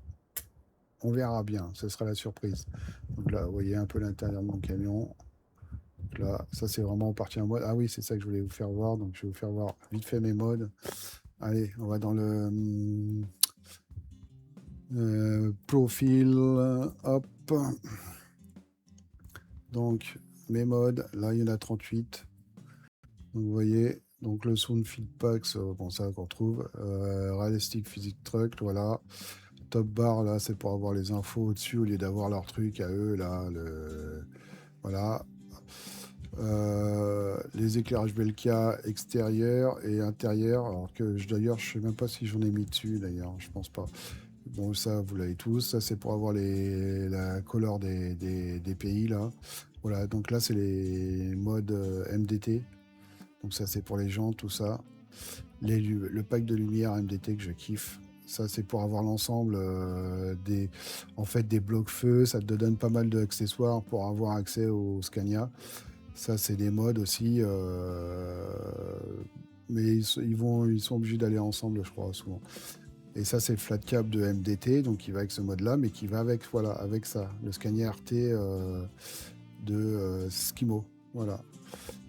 Speaker 1: On verra bien, ce sera la surprise. Donc là, vous voyez un peu l'intérieur de mon camion. Donc là, ça c'est vraiment parti en mode. Ah oui, c'est ça que je voulais vous faire voir, donc je vais vous faire voir vite fait mes modes. Allez, on va dans le profil, hop. Donc mes modes, là il y en a 38. Donc vous voyez, donc le Sound Feedback, bon ça qu'on retrouve, Realistic Physics Truck, voilà. Top bar là, c'est pour avoir les infos au-dessus au lieu d'avoir leur truc à eux là, voilà. Les éclairages Belka extérieurs et intérieurs, alors que d'ailleurs je sais même pas si j'en ai mis dessus d'ailleurs, je pense pas. Bon ça vous l'avez tous, ça c'est pour avoir la couleur des pays là. Voilà, donc là c'est les modes MDT. Donc ça c'est pour les gens, tout ça. Le pack de lumière MDT que je kiffe. Ça c'est pour avoir l'ensemble des blocs feu. Ça te donne pas mal d'accessoires pour avoir accès au Scania. Ça c'est des modes aussi. Mais ils sont obligés d'aller ensemble, je crois, souvent. Et ça c'est le flat cap de MDT, donc qui va avec ce mode-là, mais qui va avec, voilà, avec ça, le Scania RT de Skimo. Voilà.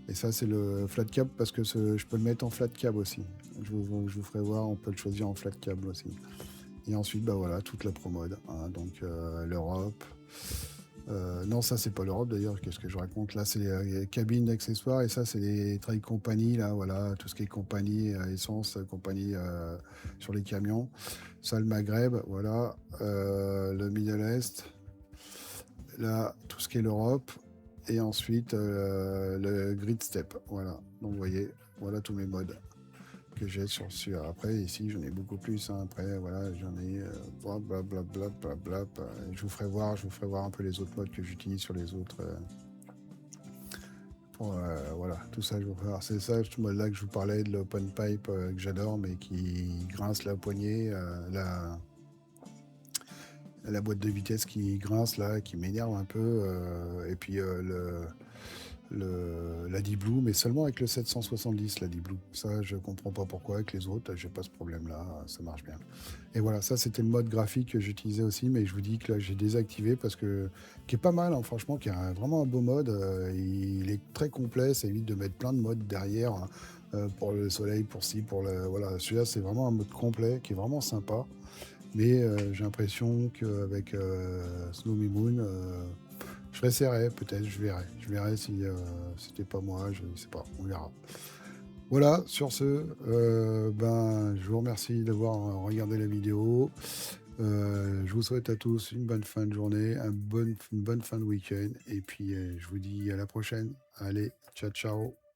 Speaker 1: Et ça, c'est le flat cab parce que je peux le mettre en flat cab aussi. Je vous ferai voir, on peut le choisir en flat cab aussi. Et ensuite, bah voilà, toute la promode. Hein, donc l'Europe, Non, ça, c'est pas l'Europe d'ailleurs. Qu'est-ce que je raconte? Là, c'est les cabines d'accessoires et ça, c'est les trade compagnie. Là, voilà, tout ce qui est compagnie, essence, compagnie sur les camions. Ça, le Maghreb, voilà. Le Middle East. Là, tout ce qui est l'Europe. Et ensuite, le Grid Step. Voilà. Donc, vous voyez, voilà tous mes modes que j'ai sur. Après, ici, j'en ai beaucoup plus. Hein. Après, voilà, j'en ai blablabla. Je vous ferai voir un peu les autres modes que j'utilise sur les autres. Voilà, tout ça, je vous ferai voir. C'est ça, ce mode-là que je vous parlais de l'open pipe que j'adore, mais qui grince la poignée, la boîte de vitesse qui grince là, qui m'énerve un peu. Et puis la D-Blue, mais seulement avec le 770, la D-Blue. Ça, je comprends pas pourquoi. Avec les autres, j'ai pas ce problème-là, ça marche bien. Et voilà, ça, c'était le mode graphique que j'utilisais aussi, mais je vous dis que là, j'ai désactivé parce que, qui est pas mal, hein, franchement, qui est vraiment un beau mode. Il est très complet, ça évite de mettre plein de modes derrière, hein, pour le soleil, pour ci, pour le. Voilà, celui-là, c'est vraiment un mode complet qui est vraiment sympa. Mais j'ai l'impression qu'avec Snowy Moon, je réessayerai, peut-être, je verrai. Je verrai si c'était pas moi, je ne sais pas, on verra. Voilà, sur ce, ben, je vous remercie d'avoir regardé la vidéo. Je vous souhaite à tous une bonne fin de journée, une bonne fin de week-end. Et puis, je vous dis à la prochaine. Allez, ciao, ciao.